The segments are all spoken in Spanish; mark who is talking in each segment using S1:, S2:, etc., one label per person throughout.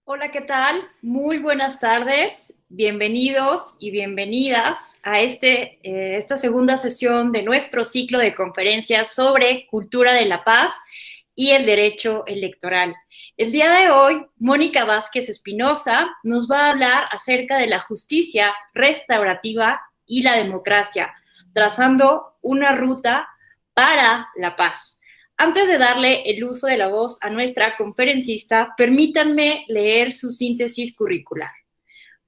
S1: Hola, ¿qué tal? Muy buenas tardes. Bienvenidos y bienvenidas a esta segunda sesión de nuestro ciclo de conferencias sobre cultura de la paz y el derecho electoral. El día de hoy, Mónica Vázquez Espinosa nos va a hablar acerca de la justicia restaurativa y la democracia, trazando una ruta para la paz. Antes de darle el uso de la voz a nuestra conferencista, permítanme leer su síntesis curricular.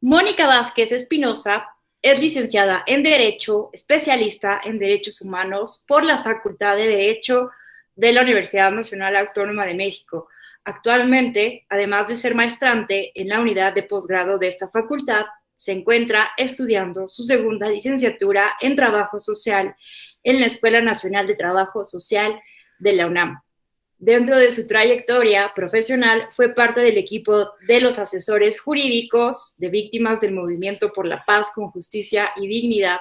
S1: Mónica Vázquez Espinosa es licenciada en Derecho, especialista en Derechos Humanos por la Facultad de Derecho de la Universidad Nacional Autónoma de México. Actualmente, además de ser maestrante en la unidad de posgrado de esta facultad, se encuentra estudiando su segunda licenciatura en Trabajo Social en la Escuela Nacional de Trabajo Social de la UNAM. Dentro de su trayectoria profesional, fue parte del equipo de los asesores jurídicos de víctimas del Movimiento por la Paz con Justicia y Dignidad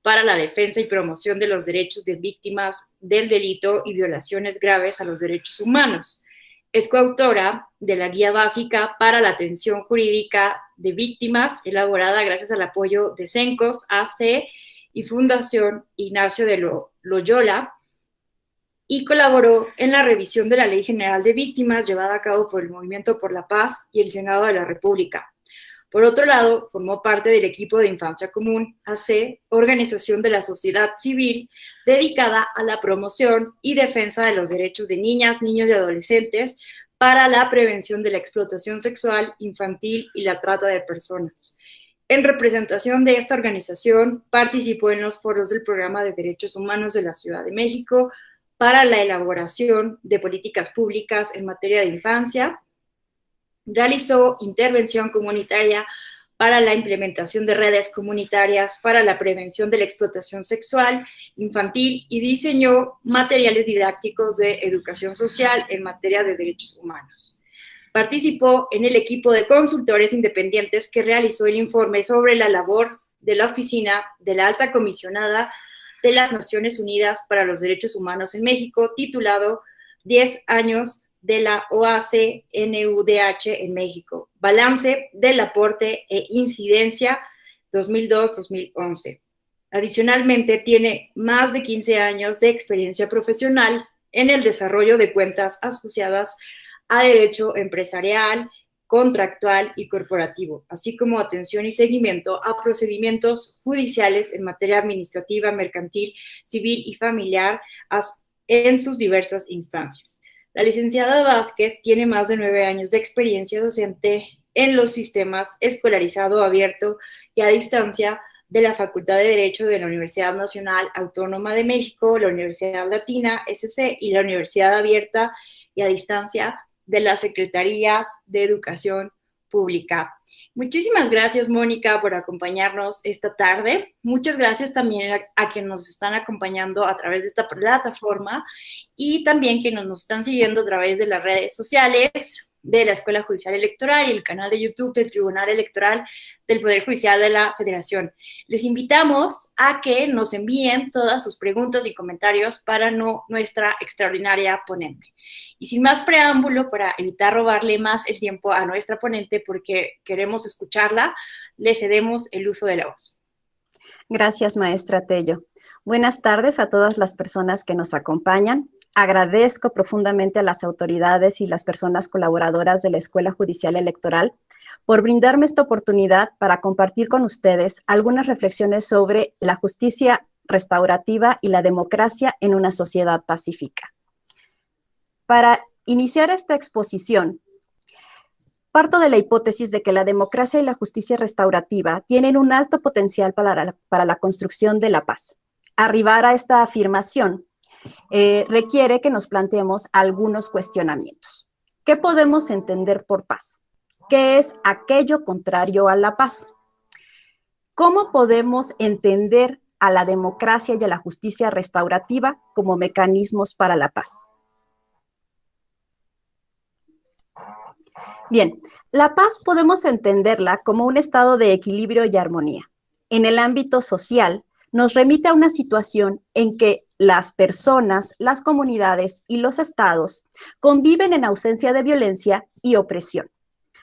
S1: para la defensa y promoción de los derechos de víctimas del delito y violaciones graves a los derechos humanos. Es coautora de la Guía Básica para la Atención Jurídica de Víctimas, elaborada gracias al apoyo de CENCOS, AC y Fundación Ignacio de Loyola, y colaboró en la revisión de la Ley General de Víctimas llevada a cabo por el Movimiento por la Paz y el Senado de la República. Por otro lado, formó parte del equipo de Infancia Común, AC, organización de la sociedad civil dedicada a la promoción y defensa de los derechos de niñas, niños y adolescentes para la prevención de la explotación sexual infantil y la trata de personas. En representación de esta organización, participó en los foros del Programa de Derechos Humanos de la Ciudad de México para la elaboración de políticas públicas en materia de infancia. Realizó intervención comunitaria para la implementación de redes comunitarias para la prevención de la explotación sexual infantil y diseñó materiales didácticos de educación social en materia de derechos humanos. Participó en el equipo de consultores independientes que realizó el informe sobre la labor de la Oficina de la Alta Comisionada de las Naciones Unidas para los Derechos Humanos en México, titulado 10 años de la OACNUDH en México, balance del aporte e incidencia 2002-2011. Adicionalmente, tiene más de 15 años de experiencia profesional en el desarrollo de cuentas asociadas a derecho empresarial, contractual y corporativo, así como atención y seguimiento a procedimientos judiciales en materia administrativa, mercantil, civil y familiar en sus diversas instancias. La licenciada Vázquez tiene más de 9 años de experiencia docente en los sistemas escolarizado, abierto y a distancia de la Facultad de Derecho de la Universidad Nacional Autónoma de México, la Universidad Latina, SC, y la Universidad Abierta y a Distancia de la Secretaría de Educación Pública. Muchísimas gracias, Mónica, por acompañarnos esta tarde. Muchas gracias también a quienes nos están acompañando a través de esta plataforma y también quienes nos están siguiendo a través de las redes sociales de la Escuela Judicial Electoral y el canal de YouTube del Tribunal Electoral del Poder Judicial de la Federación. Les invitamos a que nos envíen todas sus preguntas y comentarios para nuestra extraordinaria ponente. Y sin más preámbulo, para evitar robarle más el tiempo a nuestra ponente porque queremos escucharla, le cedemos el uso de la voz.
S2: Gracias, maestra Tello. Buenas tardes a todas las personas que nos acompañan. Agradezco profundamente a las autoridades y las personas colaboradoras de la Escuela Judicial Electoral por brindarme esta oportunidad para compartir con ustedes algunas reflexiones sobre la justicia restaurativa y la democracia en una sociedad pacífica. Para iniciar esta exposición, parto de la hipótesis de que la democracia y la justicia restaurativa tienen un alto potencial para la construcción de la paz. Arribar a esta afirmación requiere que nos planteemos algunos cuestionamientos. ¿Qué podemos entender por paz? ¿Qué es aquello contrario a la paz? ¿Cómo podemos entender a la democracia y a la justicia restaurativa como mecanismos para la paz? Bien, la paz podemos entenderla como un estado de equilibrio y armonía. En el ámbito social, nos remite a una situación en que las personas, las comunidades y los estados conviven en ausencia de violencia y opresión.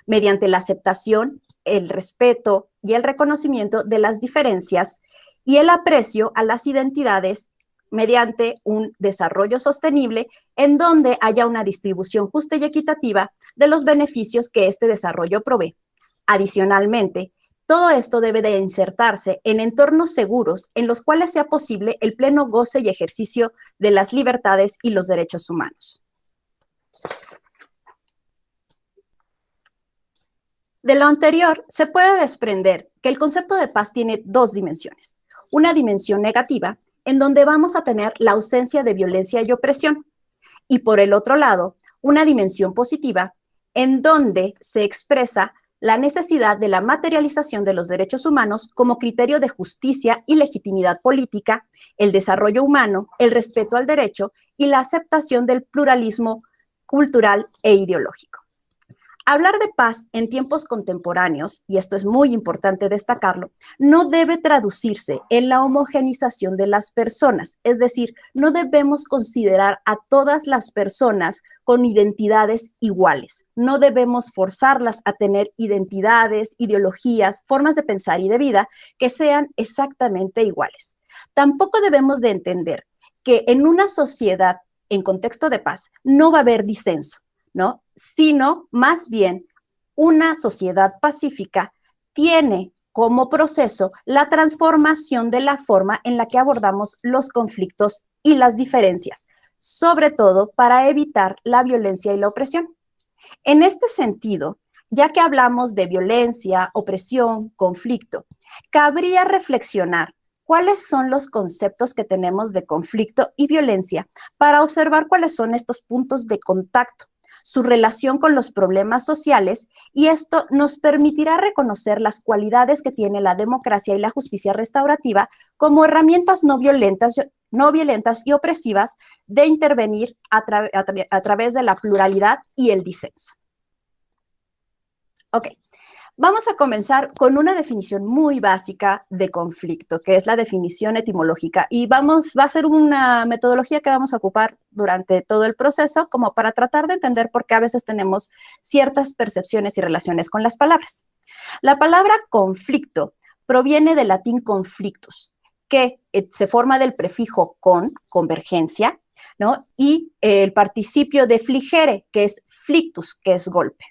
S2: mediante la aceptación, el respeto y el reconocimiento de las diferencias y el aprecio a las identidades mediante un desarrollo sostenible en donde haya una distribución justa y equitativa de los beneficios que este desarrollo provee. Adicionalmente, todo esto debe de insertarse en entornos seguros en los cuales sea posible el pleno goce y ejercicio de las libertades y los derechos humanos. De lo anterior, se puede desprender que el concepto de paz tiene dos dimensiones. Una dimensión negativa, en donde vamos a tener la ausencia de violencia y opresión, y por el otro lado, una dimensión positiva, en donde se expresa la necesidad de la materialización de los derechos humanos como criterio de justicia y legitimidad política, el desarrollo humano, el respeto al derecho y la aceptación del pluralismo cultural e ideológico. Hablar de paz en tiempos contemporáneos, y esto es muy importante destacarlo, no debe traducirse en la homogenización de las personas, es decir, no debemos considerar a todas las personas con identidades iguales, no debemos forzarlas a tener identidades, ideologías, formas de pensar y de vida que sean exactamente iguales. Tampoco debemos de entender que en una sociedad en contexto de paz no va a haber disenso, ¿no? Sino más bien una sociedad pacífica tiene como proceso la transformación de la forma en la que abordamos los conflictos y las diferencias, sobre todo para evitar la violencia y la opresión. En este sentido, ya que hablamos de violencia, opresión, conflicto, cabría reflexionar cuáles son los conceptos que tenemos de conflicto y violencia para observar cuáles son estos puntos de contacto, su relación con los problemas sociales, y esto nos permitirá reconocer las cualidades que tiene la democracia y la justicia restaurativa como herramientas no violentas y opresivas de intervenir a través de la pluralidad y el disenso. Ok, vamos a comenzar con una definición muy básica de conflicto, que es la definición etimológica, y va a ser una metodología que vamos a ocupar durante todo el proceso como para tratar de entender por qué a veces tenemos ciertas percepciones y relaciones con las palabras. La palabra conflicto proviene del latín conflictus, que se forma del prefijo con, convergencia, ¿no? Y el participio de fligere, que es flictus, que es golpe.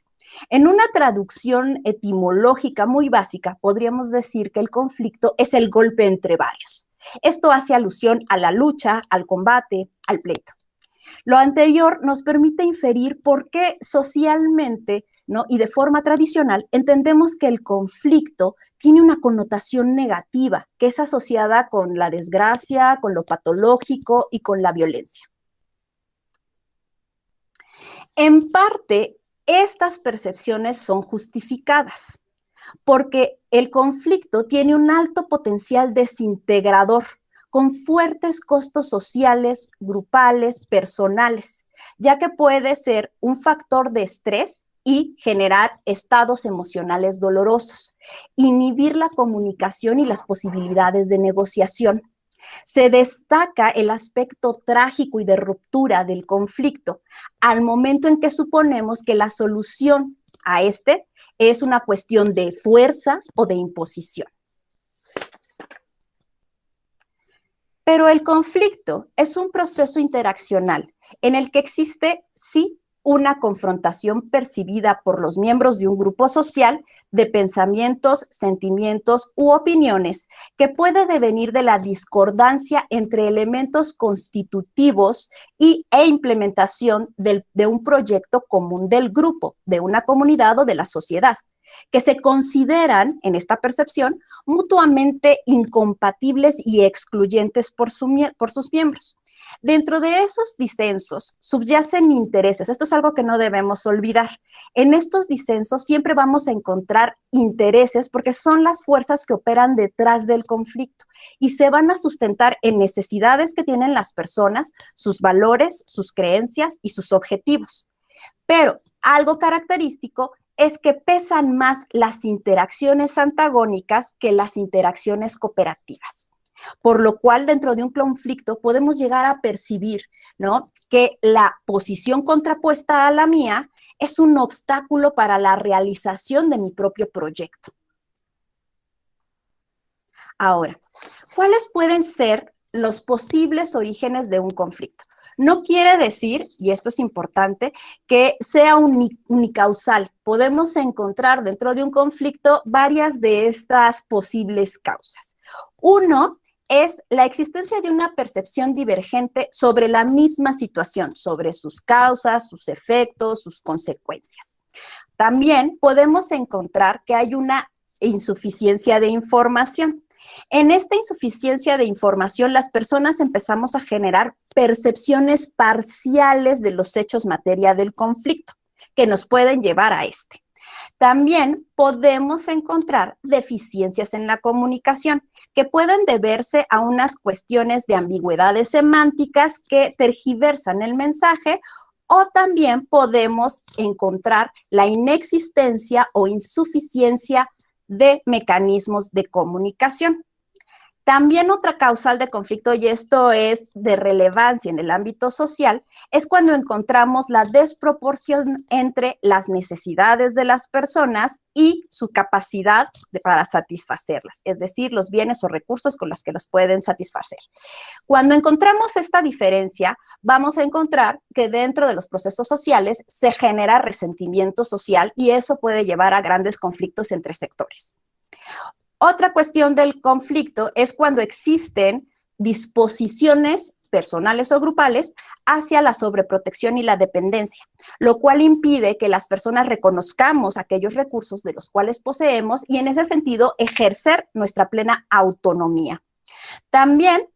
S2: En una traducción etimológica muy básica, podríamos decir que el conflicto es el golpe entre varios. Esto hace alusión a la lucha, al combate, al pleito. Lo anterior nos permite inferir por qué socialmente, ¿no?, y de forma tradicional entendemos que el conflicto tiene una connotación negativa que es asociada con la desgracia, con lo patológico y con la violencia. En parte, estas percepciones son justificadas porque el conflicto tiene un alto potencial desintegrador con fuertes costos sociales, grupales, personales, ya que puede ser un factor de estrés y generar estados emocionales dolorosos, inhibir la comunicación y las posibilidades de negociación. Se destaca el aspecto trágico y de ruptura del conflicto al momento en que suponemos que la solución a este es una cuestión de fuerza o de imposición. Pero el conflicto es un proceso interaccional en el que existe, sí, una confrontación percibida por los miembros de un grupo social de pensamientos, sentimientos u opiniones que puede devenir de la discordancia entre elementos constitutivos e implementación de un proyecto común del grupo, de una comunidad o de la sociedad, que se consideran, en esta percepción, mutuamente incompatibles y excluyentes por sus miembros. Dentro de esos disensos subyacen intereses. Esto es algo que no debemos olvidar. En estos disensos siempre vamos a encontrar intereses porque son las fuerzas que operan detrás del conflicto y se van a sustentar en necesidades que tienen las personas, sus valores, sus creencias y sus objetivos. Pero algo característico es que pesan más las interacciones antagónicas que las interacciones cooperativas. Por lo cual, dentro de un conflicto podemos llegar a percibir, ¿no?, que la posición contrapuesta a la mía es un obstáculo para la realización de mi propio proyecto. Ahora, ¿cuáles pueden ser los posibles orígenes de un conflicto? No quiere decir, y esto es importante, que sea unicausal. Podemos encontrar dentro de un conflicto varias de estas posibles causas. Uno es la existencia de una percepción divergente sobre la misma situación, sobre sus causas, sus efectos, sus consecuencias. También podemos encontrar que hay una insuficiencia de información. En esta insuficiencia de información, las personas empezamos a generar percepciones parciales de los hechos materia del conflicto, que nos pueden llevar a este. También podemos encontrar deficiencias en la comunicación, que pueden deberse a unas cuestiones de ambigüedades semánticas que tergiversan el mensaje, o también podemos encontrar la inexistencia o insuficiencia de mecanismos de comunicación. También otra causal de conflicto, y esto es de relevancia en el ámbito social, es cuando encontramos la desproporción entre las necesidades de las personas y su capacidad para satisfacerlas, es decir, los bienes o recursos con los que los pueden satisfacer. Cuando encontramos esta diferencia, vamos a encontrar que dentro de los procesos sociales se genera resentimiento social y eso puede llevar a grandes conflictos entre sectores. Otra cuestión del conflicto es cuando existen disposiciones personales o grupales hacia la sobreprotección y la dependencia, lo cual impide que las personas reconozcamos aquellos recursos de los cuales poseemos y en ese sentido ejercer nuestra plena autonomía. También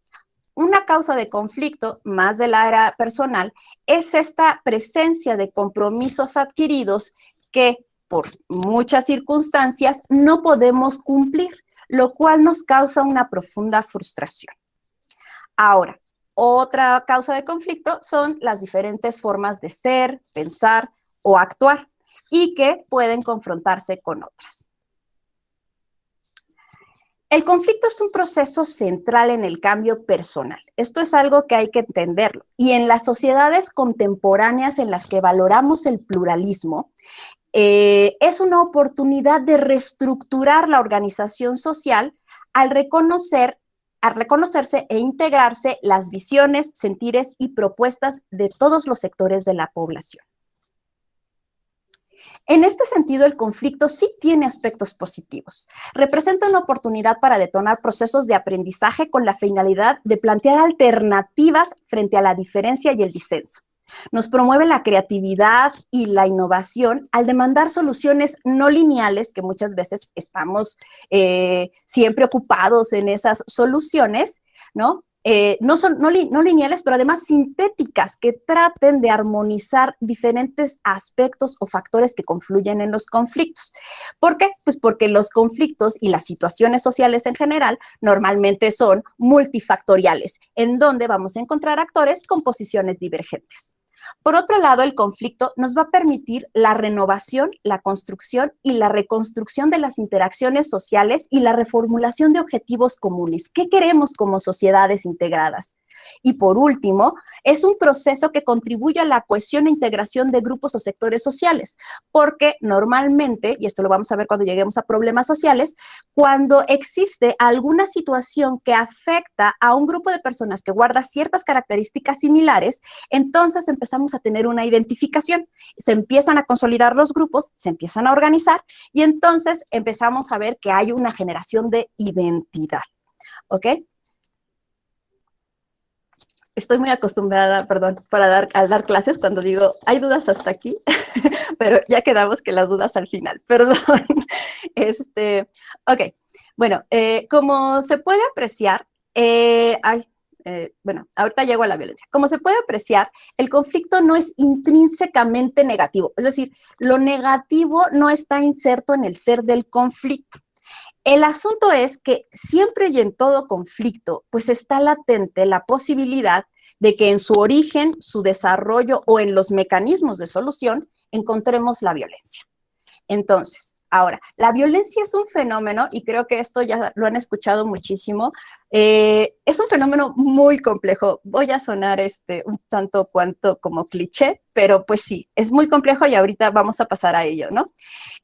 S2: una causa de conflicto, más del área personal, es esta presencia de compromisos adquiridos que por muchas circunstancias no podemos cumplir, lo cual nos causa una profunda frustración. Ahora, otra causa de conflicto son las diferentes formas de ser, pensar o actuar y que pueden confrontarse con otras. El conflicto es un proceso central en el cambio personal. Esto es algo que hay que entenderlo. Y en las sociedades contemporáneas en las que valoramos el pluralismo, es una oportunidad de reestructurar la organización social al reconocerse e integrarse las visiones, sentires y propuestas de todos los sectores de la población. En este sentido, el conflicto sí tiene aspectos positivos. Representa una oportunidad para detonar procesos de aprendizaje con la finalidad de plantear alternativas frente a la diferencia y el disenso. Nos promueve la creatividad y la innovación al demandar soluciones no lineales, que muchas veces estamos siempre ocupados en esas soluciones, ¿no? No lineales, pero además sintéticas, que traten de armonizar diferentes aspectos o factores que confluyen en los conflictos. ¿Por qué? Pues porque los conflictos y las situaciones sociales en general normalmente son multifactoriales, en donde vamos a encontrar actores con posiciones divergentes. Por otro lado, el conflicto nos va a permitir la renovación, la construcción y la reconstrucción de las interacciones sociales y la reformulación de objetivos comunes. ¿Qué queremos como sociedades integradas? Y por último, es un proceso que contribuye a la cohesión e integración de grupos o sectores sociales, porque normalmente, y esto lo vamos a ver cuando lleguemos a problemas sociales, cuando existe alguna situación que afecta a un grupo de personas que guarda ciertas características similares, entonces empezamos a tener una identificación, se empiezan a consolidar los grupos, se empiezan a organizar y entonces empezamos a ver que hay una generación de identidad, ¿ok? Estoy muy acostumbrada, perdón, al dar clases cuando digo, hay dudas hasta aquí, pero ya quedamos que las dudas al final, perdón. Ok, bueno, como se puede apreciar, ahorita llego a la violencia. Como se puede apreciar, el conflicto no es intrínsecamente negativo, es decir, lo negativo no está inserto en el ser del conflicto. El asunto es que siempre y en todo conflicto, pues está latente la posibilidad de que en su origen, su desarrollo o en los mecanismos de solución encontremos la violencia. Entonces, Ahora, la violencia es un fenómeno, y creo que esto ya lo han escuchado muchísimo, es un fenómeno muy complejo. Voy a sonar un tanto cuanto como cliché, pero pues sí, es muy complejo y ahorita vamos a pasar a ello, ¿no?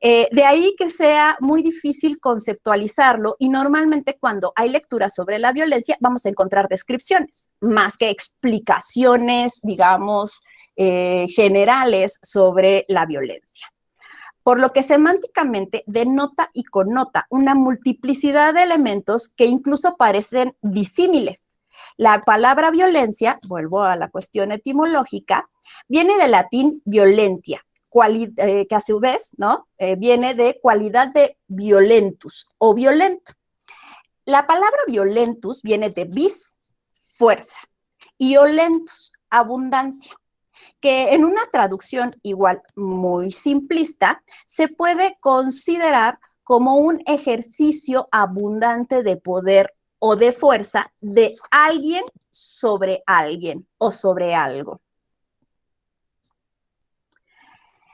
S2: De ahí que sea muy difícil conceptualizarlo y normalmente cuando hay lecturas sobre la violencia vamos a encontrar descripciones, más que explicaciones, digamos, generales sobre la violencia. Por lo que semánticamente denota y connota una multiplicidad de elementos que incluso parecen disímiles. La palabra violencia, vuelvo a la cuestión etimológica, viene del latín violentia, que a su vez, ¿no? Viene de cualidad de violentus o violento. La palabra violentus viene de vis, fuerza, y olentus, abundancia, que en una traducción igual muy simplista se puede considerar como un ejercicio abundante de poder o de fuerza de alguien sobre alguien o sobre algo.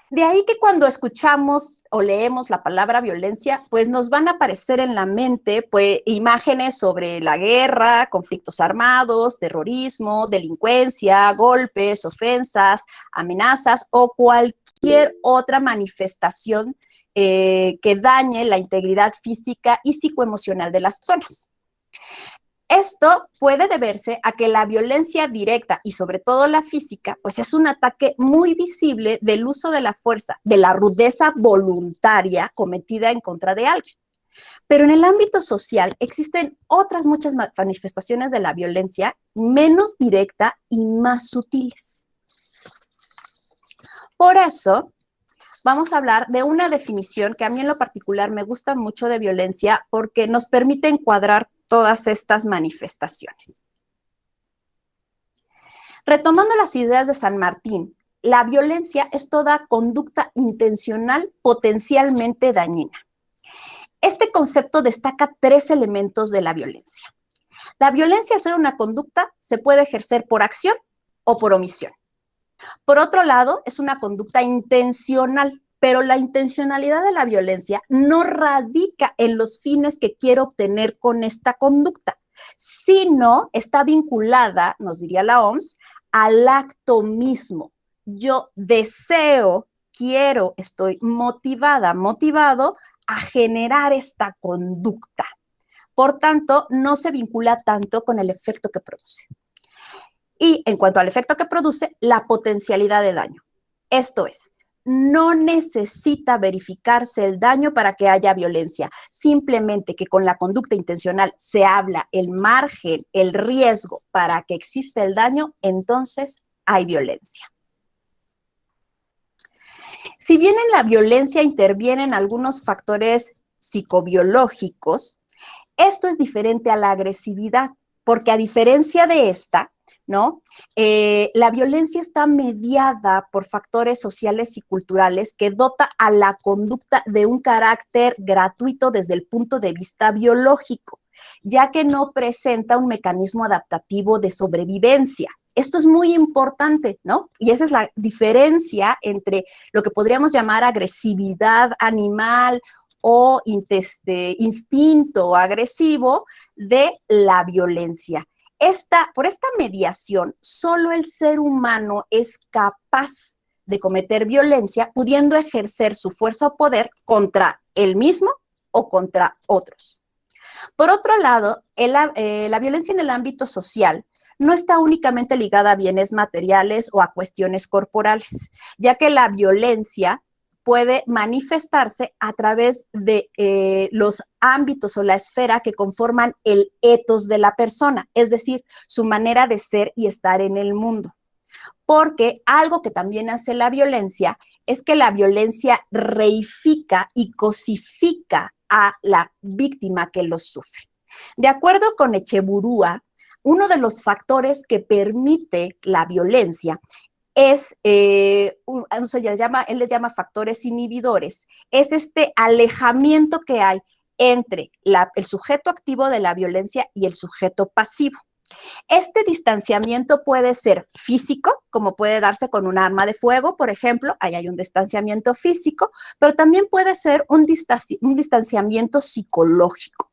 S2: De ahí que cuando escuchamos o leemos la palabra violencia, pues nos van a aparecer en la mente pues, imágenes sobre la guerra, conflictos armados, terrorismo, delincuencia, golpes, ofensas, amenazas o cualquier otra manifestación que dañe la integridad física y psicoemocional de las personas. Esto puede deberse a que la violencia directa y sobre todo la física, pues es un ataque muy visible del uso de la fuerza, de la rudeza voluntaria cometida en contra de alguien. Pero en el ámbito social existen otras muchas manifestaciones de la violencia menos directa y más sutiles. Por eso, vamos a hablar de una definición que a mí en lo particular me gusta mucho de violencia porque nos permite encuadrar todas estas manifestaciones. Retomando las ideas de San Martín, la violencia es toda conducta intencional potencialmente dañina. Este concepto destaca 3 elementos de la violencia. La violencia, al ser una conducta, se puede ejercer por acción o por omisión. Por otro lado, es una conducta intencional, pero la intencionalidad de la violencia no radica en los fines que quiero obtener con esta conducta, sino está vinculada, nos diría la OMS, al acto mismo. Yo deseo, quiero, estoy motivada, motivado a generar esta conducta. Por tanto, no se vincula tanto con el efecto que produce. Y en cuanto al efecto que produce, la potencialidad de daño. Esto es, no necesita verificarse el daño para que haya violencia. Simplemente que con la conducta intencional se habla el margen, el riesgo para que exista el daño, entonces hay violencia. Si bien en la violencia intervienen algunos factores psicobiológicos, esto es diferente a la agresividad, porque a diferencia de esta, ¿no? La violencia está mediada por factores sociales y culturales que dota a la conducta de un carácter gratuito desde el punto de vista biológico, ya que no presenta un mecanismo adaptativo de sobrevivencia. Esto es muy importante, ¿no? Y esa es la diferencia entre lo que podríamos llamar agresividad animal o instinto agresivo de la violencia. Por esta mediación, solo el ser humano es capaz de cometer violencia, pudiendo ejercer su fuerza o poder contra él mismo o contra otros. Por otro lado, la violencia en el ámbito social no está únicamente ligada a bienes materiales o a cuestiones corporales, ya que la violencia puede manifestarse a través de los ámbitos o la esfera que conforman el etos de la persona, es decir, su manera de ser y estar en el mundo. Porque algo que también hace la violencia es que la violencia reifica y cosifica a la víctima que lo sufre. De acuerdo con Echeburúa, uno de los factores que permite la violencia es, él le llama factores inhibidores, es este alejamiento que hay entre el sujeto activo de la violencia y el sujeto pasivo. Este distanciamiento puede ser físico, como puede darse con un arma de fuego, por ejemplo, ahí hay un distanciamiento físico, pero también puede ser un distanciamiento psicológico.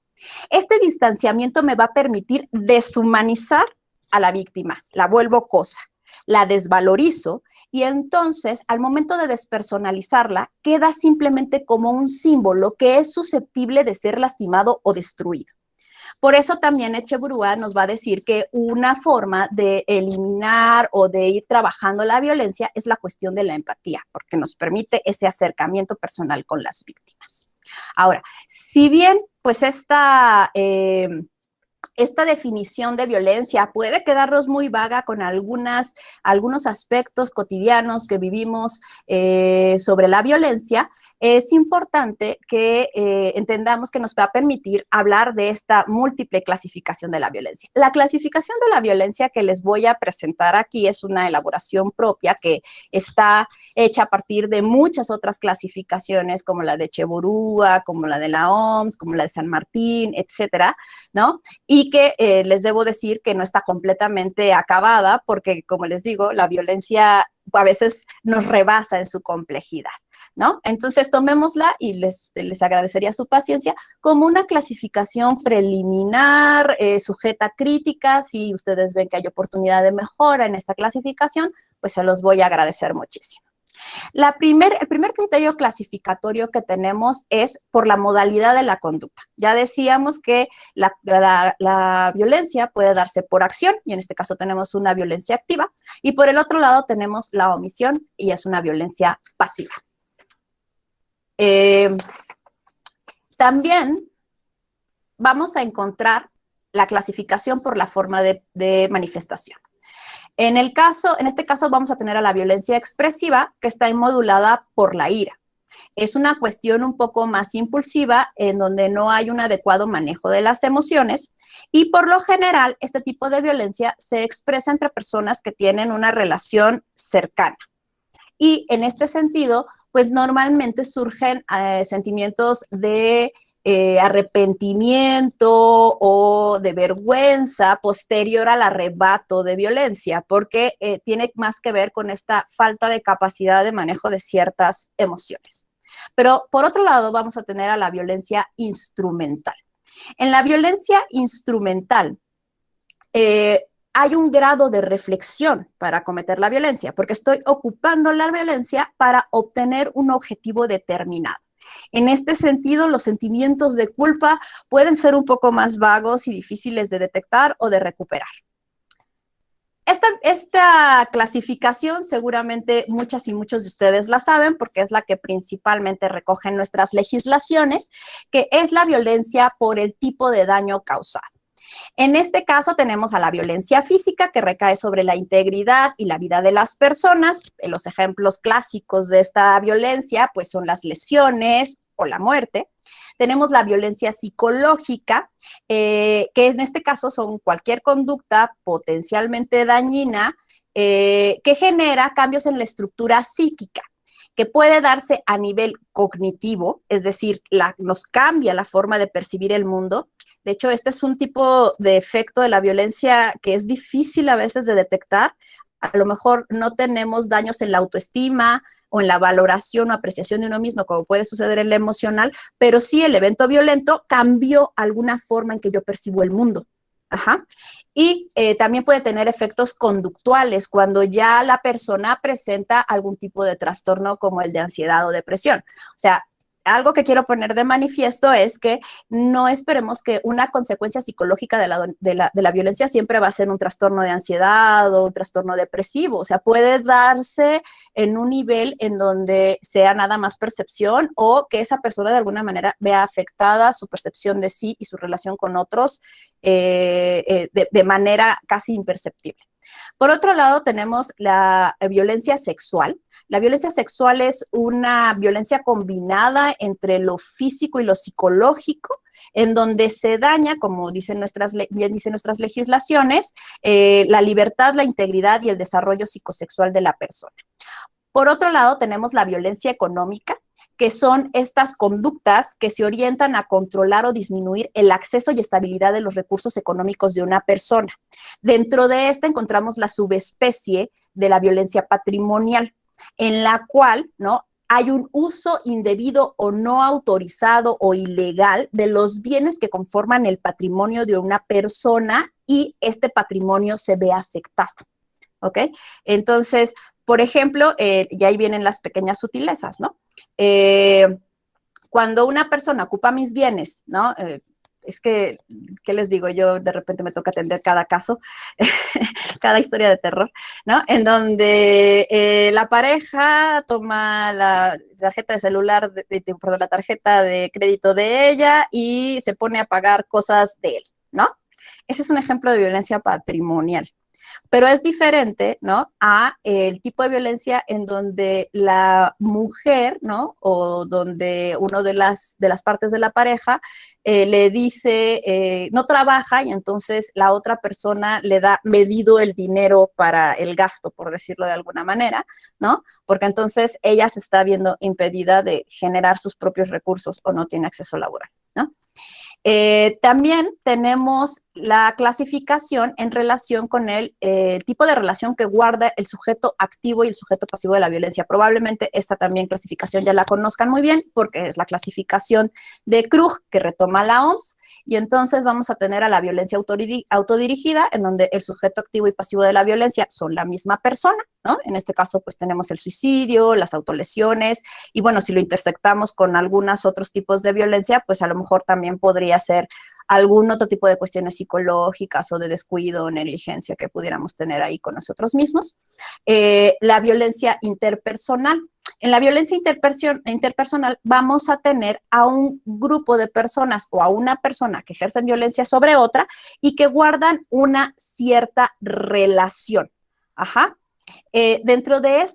S2: Este distanciamiento me va a permitir deshumanizar a la víctima, la vuelvo cosa, la desvalorizo y entonces al momento de despersonalizarla queda simplemente como un símbolo que es susceptible de ser lastimado o destruido. Por eso también Echeverría nos va a decir que una forma de eliminar o de ir trabajando la violencia es la cuestión de la empatía, porque nos permite ese acercamiento personal con las víctimas. Ahora, si bien pues esta definición de violencia puede quedarnos muy vaga con algunos aspectos cotidianos que vivimos sobre la violencia, es importante que entendamos que nos va a permitir hablar de esta múltiple clasificación de la violencia. La clasificación de la violencia que les voy a presentar aquí es una elaboración propia que está hecha a partir de muchas otras clasificaciones, como la de Echeverría, como la de la OMS, como la de San Martín, etcétera, ¿no? Y que les debo decir que no está completamente acabada porque, como les digo, la violencia a veces nos rebasa en su complejidad, ¿no? Entonces, tomémosla y les agradecería su paciencia como una clasificación preliminar, sujeta a críticas. Si ustedes ven que hay oportunidad de mejora en esta clasificación, pues se los voy a agradecer muchísimo. El primer criterio clasificatorio que tenemos es por la modalidad de la conducta. Ya decíamos que la violencia puede darse por acción, y en este caso tenemos una violencia activa, y por el otro lado tenemos la omisión, y es una violencia pasiva. También vamos a encontrar la clasificación por la forma de manifestación. En este caso vamos a tener a la violencia expresiva, que está modulada por la ira. Es una cuestión un poco más impulsiva, en donde no hay un adecuado manejo de las emociones, y por lo general este tipo de violencia se expresa entre personas que tienen una relación cercana. Y en este sentido, pues normalmente surgen sentimientos de arrepentimiento o de vergüenza posterior al arrebato de violencia, porque tiene más que ver con esta falta de capacidad de manejo de ciertas emociones. Pero por otro lado vamos a tener a la violencia instrumental. En la violencia instrumental hay un grado de reflexión para cometer la violencia, porque estoy ocupando la violencia para obtener un objetivo determinado. En este sentido, los sentimientos de culpa pueden ser un poco más vagos y difíciles de detectar o de recuperar. Esta clasificación seguramente muchas y muchos de ustedes la saben porque es la que principalmente recogen nuestras legislaciones, que es la violencia por el tipo de daño causado. En este caso tenemos a la violencia física, que recae sobre la integridad y la vida de las personas. Los ejemplos clásicos de esta violencia pues son las lesiones o la muerte. Tenemos la violencia psicológica, que en este caso son cualquier conducta potencialmente dañina que genera cambios en la estructura psíquica, que puede darse a nivel cognitivo, es decir, nos cambia la forma de percibir el mundo. De hecho, este es un tipo de efecto de la violencia que es difícil a veces de detectar. A lo mejor no tenemos daños en la autoestima o en la valoración o apreciación de uno mismo, como puede suceder en la emocional, pero sí el evento violento cambió alguna forma en que yo percibo el mundo. Ajá. Y también puede tener efectos conductuales cuando ya la persona presenta algún tipo de trastorno como el de ansiedad o depresión. O sea, algo que quiero poner de manifiesto es que no esperemos que una consecuencia psicológica de la violencia siempre va a ser un trastorno de ansiedad o un trastorno depresivo. O sea, puede darse en un nivel en donde sea nada más percepción o que esa persona de alguna manera vea afectada su percepción de sí y su relación con otros de manera casi imperceptible. Por otro lado, tenemos la violencia sexual. La violencia sexual es una violencia combinada entre lo físico y lo psicológico, en donde se daña, como bien dicen nuestras legislaciones, la libertad, la integridad y el desarrollo psicosexual de la persona. Por otro lado, tenemos la violencia económica, que son estas conductas que se orientan a controlar o disminuir el acceso y estabilidad de los recursos económicos de una persona. Dentro de esta encontramos la subespecie de la violencia patrimonial, en la cual, ¿no?, hay un uso indebido o no autorizado o ilegal de los bienes que conforman el patrimonio de una persona y este patrimonio se ve afectado, ¿ok? Entonces, por ejemplo, y ahí vienen las pequeñas sutilezas, ¿no? Cuando una persona ocupa mis bienes, ¿no? Es que, ¿qué les digo? Yo de repente me toca atender cada caso, cada historia de terror, ¿no? En donde la pareja toma la tarjeta de celular, perdón, la tarjeta de crédito de ella y se pone a pagar cosas de él, ¿no? Ese es un ejemplo de violencia patrimonial. Pero es diferente, ¿no?, a el tipo de violencia en donde la mujer, ¿no?, o donde uno de las partes de la pareja le dice, no trabaja, y entonces la otra persona le da medido el dinero para el gasto, por decirlo de alguna manera, ¿no? Porque entonces ella se está viendo impedida de generar sus propios recursos o no tiene acceso laboral, ¿no? También tenemos la clasificación en relación con el tipo de relación que guarda el sujeto activo y el sujeto pasivo de la violencia. Probablemente esta también clasificación ya la conozcan muy bien porque es la clasificación de Krug que retoma la OMS, y entonces vamos a tener a la violencia autodirigida, en donde el sujeto activo y pasivo de la violencia son la misma persona, ¿no? En este caso, pues tenemos el suicidio, las autolesiones, y bueno, si lo intersectamos con algunos otros tipos de violencia, pues a lo mejor también podría ser algún otro tipo de cuestiones psicológicas o de descuido o negligencia que pudiéramos tener ahí con nosotros mismos. La violencia interpersonal. En la violencia interpersonal vamos a tener a un grupo de personas o a una persona que ejercen violencia sobre otra y que guardan una cierta relación. Ajá. Dentro de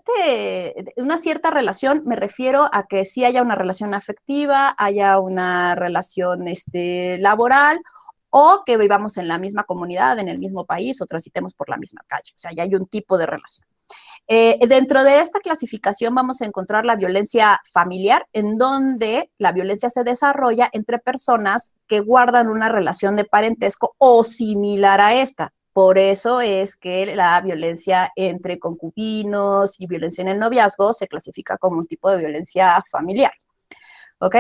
S2: una cierta relación me refiero a que sí haya una relación afectiva, haya una relación laboral, o que vivamos en la misma comunidad, en el mismo país, o transitemos por la misma calle. O sea, ya hay un tipo de relación. Dentro de esta clasificación vamos a encontrar la violencia familiar, en donde la violencia se desarrolla entre personas que guardan una relación de parentesco o similar a esta. Por eso es que la violencia entre concubinos y violencia en el noviazgo se clasifica como un tipo de violencia familiar, ¿ok?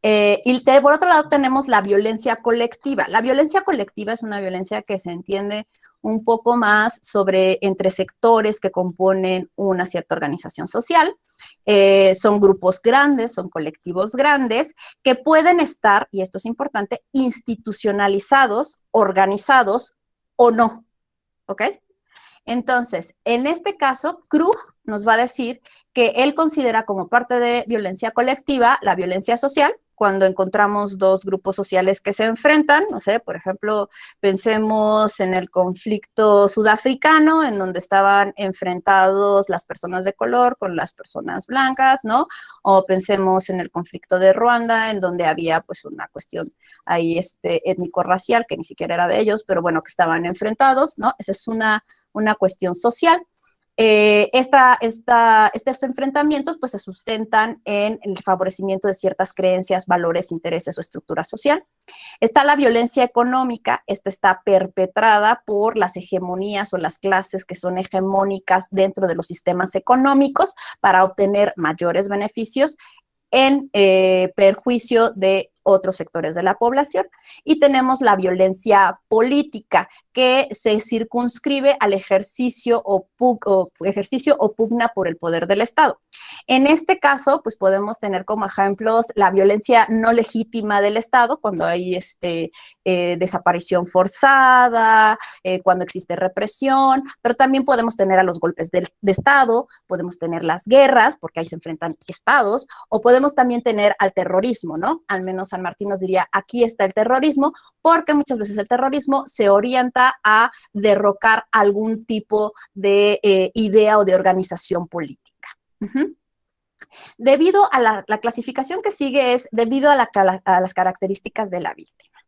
S2: Y por otro lado tenemos la violencia colectiva. La violencia colectiva es una violencia que se entiende un poco más entre sectores que componen una cierta organización social. Son grupos grandes, son colectivos grandes que pueden estar, y esto es importante, institucionalizados, organizados o no, ¿ok? Entonces, en este caso, Krug nos va a decir que él considera como parte de violencia colectiva la violencia social, cuando encontramos dos grupos sociales que se enfrentan, no sé, por ejemplo, pensemos en el conflicto sudafricano, en donde estaban enfrentados las personas de color con las personas blancas, ¿no? O pensemos en el conflicto de Ruanda, en donde había pues una cuestión ahí étnico-racial, que ni siquiera era de ellos, pero bueno, que estaban enfrentados, ¿no? Esa es una cuestión social. Estos enfrentamientos pues se sustentan en el favorecimiento de ciertas creencias, valores, intereses o estructura social. Está la violencia económica. Esta está perpetrada por las hegemonías o las clases que son hegemónicas dentro de los sistemas económicos para obtener mayores beneficios en perjuicio de otros sectores de la población. Y tenemos la violencia política, que se circunscribe al ejercicio o pugna por el poder del Estado. En este caso, pues podemos tener como ejemplos la violencia no legítima del Estado, cuando hay desaparición forzada, cuando existe represión, pero también podemos tener a los golpes de Estado, podemos tener las guerras, porque ahí se enfrentan estados, o podemos también tener al terrorismo, ¿no? Al menos San Martín nos diría, aquí está el terrorismo, porque muchas veces el terrorismo se orienta a derrocar algún tipo de idea o de organización política. Uh-huh. Debido a la clasificación que sigue es debido a las características de la víctima.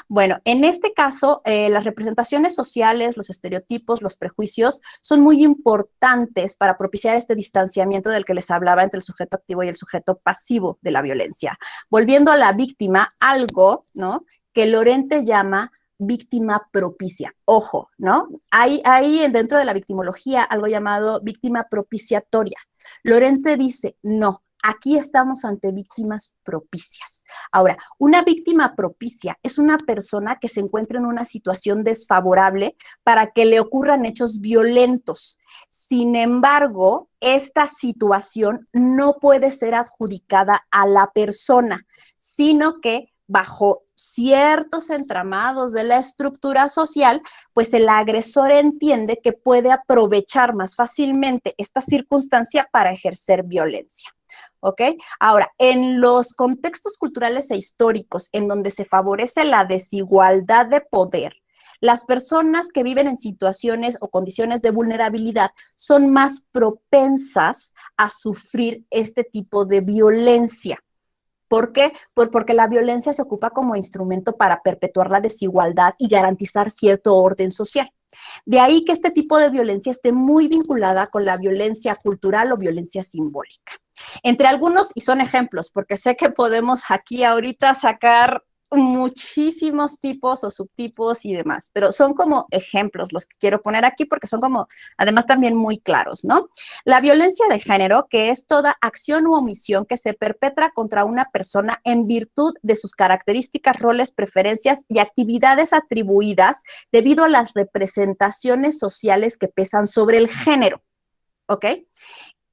S2: Bueno, en este caso, las representaciones sociales, los estereotipos, los prejuicios son muy importantes para propiciar este distanciamiento del que les hablaba entre el sujeto activo y el sujeto pasivo de la violencia. Volviendo a la víctima, algo, ¿no?, que Lorente llama víctima propicia. Ojo, ¿no? Hay dentro de la victimología algo llamado víctima propiciatoria. Lorente dice, no, aquí estamos ante víctimas propicias. Ahora, una víctima propicia es una persona que se encuentra en una situación desfavorable para que le ocurran hechos violentos. Sin embargo, esta situación no puede ser adjudicada a la persona, sino que bajo ciertos entramados de la estructura social, pues el agresor entiende que puede aprovechar más fácilmente esta circunstancia para ejercer violencia. ¿Ok? Ahora, en los contextos culturales e históricos en donde se favorece la desigualdad de poder, las personas que viven en situaciones o condiciones de vulnerabilidad son más propensas a sufrir este tipo de violencia. ¿Por qué? Porque la violencia se ocupa como instrumento para perpetuar la desigualdad y garantizar cierto orden social. De ahí que este tipo de violencia esté muy vinculada con la violencia cultural o violencia simbólica. Entre algunos, y son ejemplos, porque sé que podemos aquí ahorita sacar muchísimos tipos o subtipos y demás, pero son como ejemplos los que quiero poner aquí porque son como, además también muy claros, ¿no? La violencia de género, que es toda acción u omisión que se perpetra contra una persona en virtud de sus características, roles, preferencias y actividades atribuidas debido a las representaciones sociales que pesan sobre el género, ¿ok?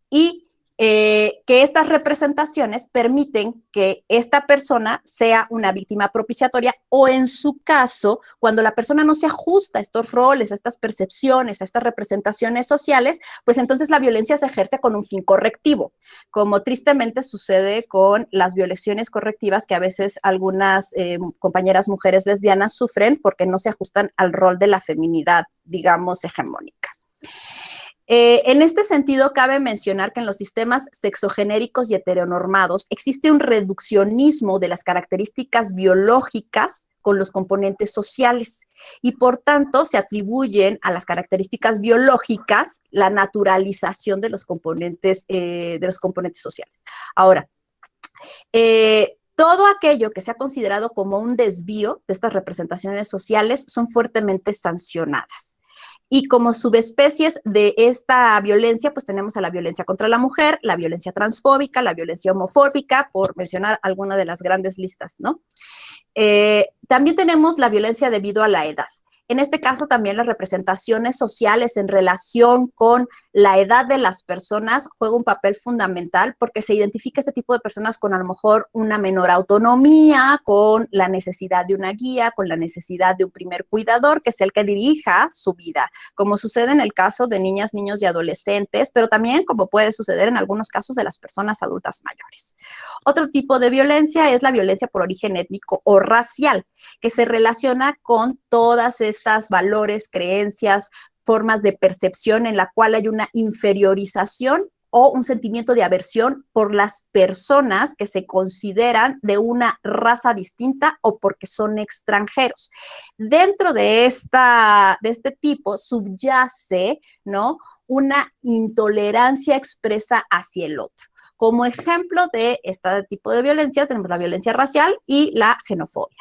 S2: Y que estas representaciones permiten que esta persona sea una víctima propiciatoria o en su caso, cuando la persona no se ajusta a estos roles, a estas percepciones, a estas representaciones sociales, pues entonces la violencia se ejerce con un fin correctivo, como tristemente sucede con las violaciones correctivas que a veces algunas compañeras mujeres lesbianas sufren porque no se ajustan al rol de la feminidad, digamos, hegemónica. En este sentido, cabe mencionar que en los sistemas sexogenéricos y heteronormados existe un reduccionismo de las características biológicas con los componentes sociales y, por tanto, se atribuyen a las características biológicas la naturalización de los componentes sociales. Ahora, todo aquello que sea considerado como un desvío de estas representaciones sociales son fuertemente sancionadas. Y como subespecies de esta violencia, pues tenemos a la violencia contra la mujer, la violencia transfóbica, la violencia homofóbica, por mencionar alguna de las grandes listas, ¿no? También tenemos la violencia debido a la edad. En este caso, también las representaciones sociales en relación con la edad de las personas juega un papel fundamental porque se identifica este tipo de personas con a lo mejor una menor autonomía, con la necesidad de una guía, con la necesidad de un primer cuidador, que es el que dirija su vida, como sucede en el caso de niñas, niños y adolescentes, pero también como puede suceder en algunos casos de las personas adultas mayores. Otro tipo de violencia es la violencia por origen étnico o racial, que se relaciona con todas estas valores, creencias, formas de percepción en la cual hay una inferiorización o un sentimiento de aversión por las personas que se consideran de una raza distinta o porque son extranjeros. Dentro de este tipo subyace, ¿no?, una intolerancia expresa hacia el otro. Como ejemplo de este tipo de violencias tenemos la violencia racial y la xenofobia.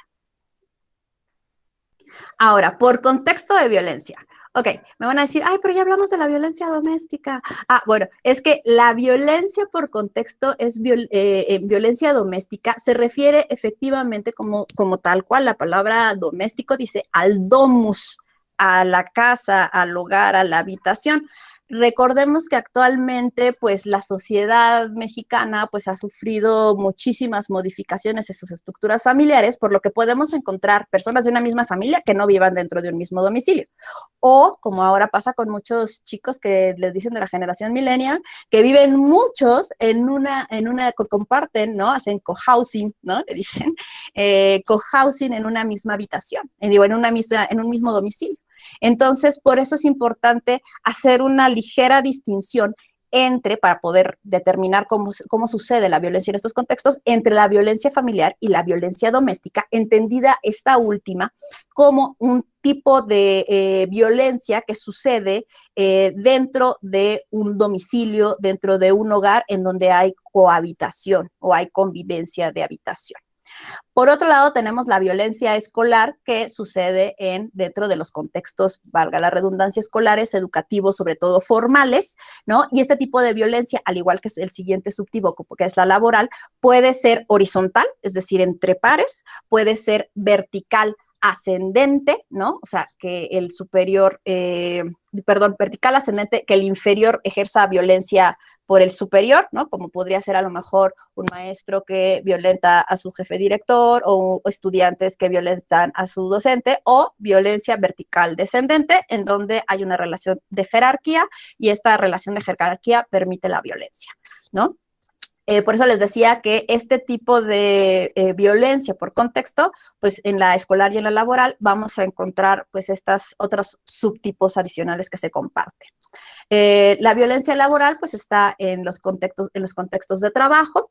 S2: Ahora, por contexto de violencia. Ok, me van a decir, ay, pero ya hablamos de la violencia doméstica. Ah, bueno, es que la violencia por contexto es violencia doméstica, se refiere efectivamente como tal cual, la palabra doméstico dice al domus, a la casa, al hogar, a la habitación. Recordemos que actualmente, pues, la sociedad mexicana, pues, ha sufrido muchísimas modificaciones en sus estructuras familiares, por lo que podemos encontrar personas de una misma familia que no vivan dentro de un mismo domicilio. O, como ahora pasa con muchos chicos que les dicen de la generación millennial, que viven muchos comparten, ¿no? Hacen cohousing, ¿no? Le dicen, cohousing en una misma habitación, en un mismo domicilio. Entonces, por eso es importante hacer una ligera distinción para poder determinar cómo sucede la violencia en estos contextos, entre la violencia familiar y la violencia doméstica, entendida esta última como un tipo de violencia que sucede dentro de un domicilio, dentro de un hogar en donde hay cohabitación o hay convivencia de habitación. Por otro lado, tenemos la violencia escolar que sucede dentro de los contextos, valga la redundancia, escolares, educativos, sobre todo formales, ¿no? Y este tipo de violencia, al igual que el siguiente subtipo, que es la laboral, puede ser horizontal, es decir, entre pares, puede ser vertical, ascendente, ¿no? O sea, que el superior, vertical ascendente, que el inferior ejerza violencia por el superior, ¿no? Como podría ser a lo mejor un maestro que violenta a su jefe director o estudiantes que violentan a su docente, o violencia vertical descendente, en donde hay una relación de jerarquía y esta relación de jerarquía permite la violencia, ¿no? Por eso les decía que este tipo de violencia por contexto, pues en la escolar y en la laboral vamos a encontrar pues estas otros subtipos adicionales que se comparten. La violencia laboral pues está en los contextos de trabajo.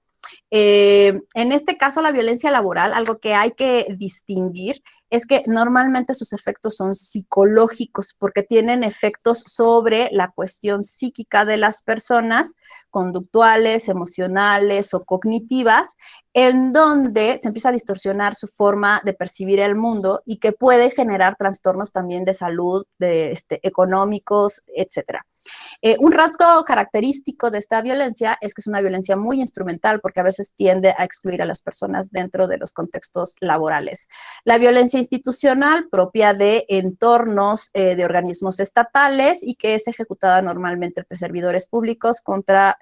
S2: En este caso, la violencia laboral, algo que hay que distinguir es que normalmente sus efectos son psicológicos porque tienen efectos sobre la cuestión psíquica de las personas, conductuales, emocionales o cognitivas, en donde se empieza a distorsionar su forma de percibir el mundo y que puede generar trastornos también de salud, económicos, etcétera. Un rasgo característico de esta violencia es que es una violencia muy instrumental porque a veces tiende a excluir a las personas dentro de los contextos laborales. La violencia institucional propia de entornos de organismos estatales y que es ejecutada normalmente entre servidores públicos contra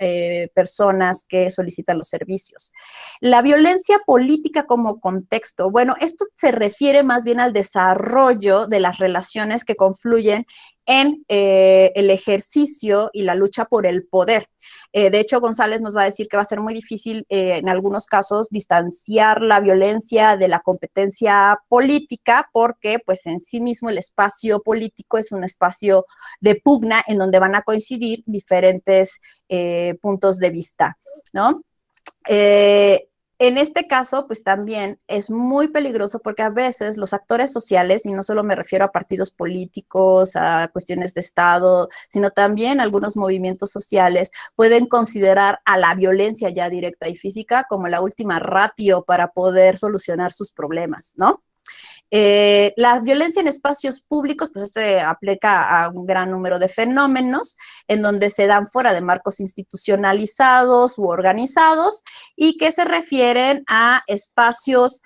S2: personas que solicitan los servicios. La violencia política como contexto, bueno, esto se refiere más bien al desarrollo de las relaciones que confluyen en el ejercicio y la lucha por el poder. De hecho, González nos va a decir que va a ser muy difícil en algunos casos distanciar la violencia de la competencia política porque pues en sí mismo el espacio político es un espacio de pugna en donde van a coincidir diferentes puntos de vista, ¿no? En este caso, pues también es muy peligroso porque a veces los actores sociales, y no solo me refiero a partidos políticos, a cuestiones de Estado, sino también algunos movimientos sociales, pueden considerar a la violencia ya directa y física como la última ratio para poder solucionar sus problemas, ¿no? La violencia en espacios públicos, pues aplica a un gran número de fenómenos en donde se dan fuera de marcos institucionalizados u organizados y que se refieren a espacios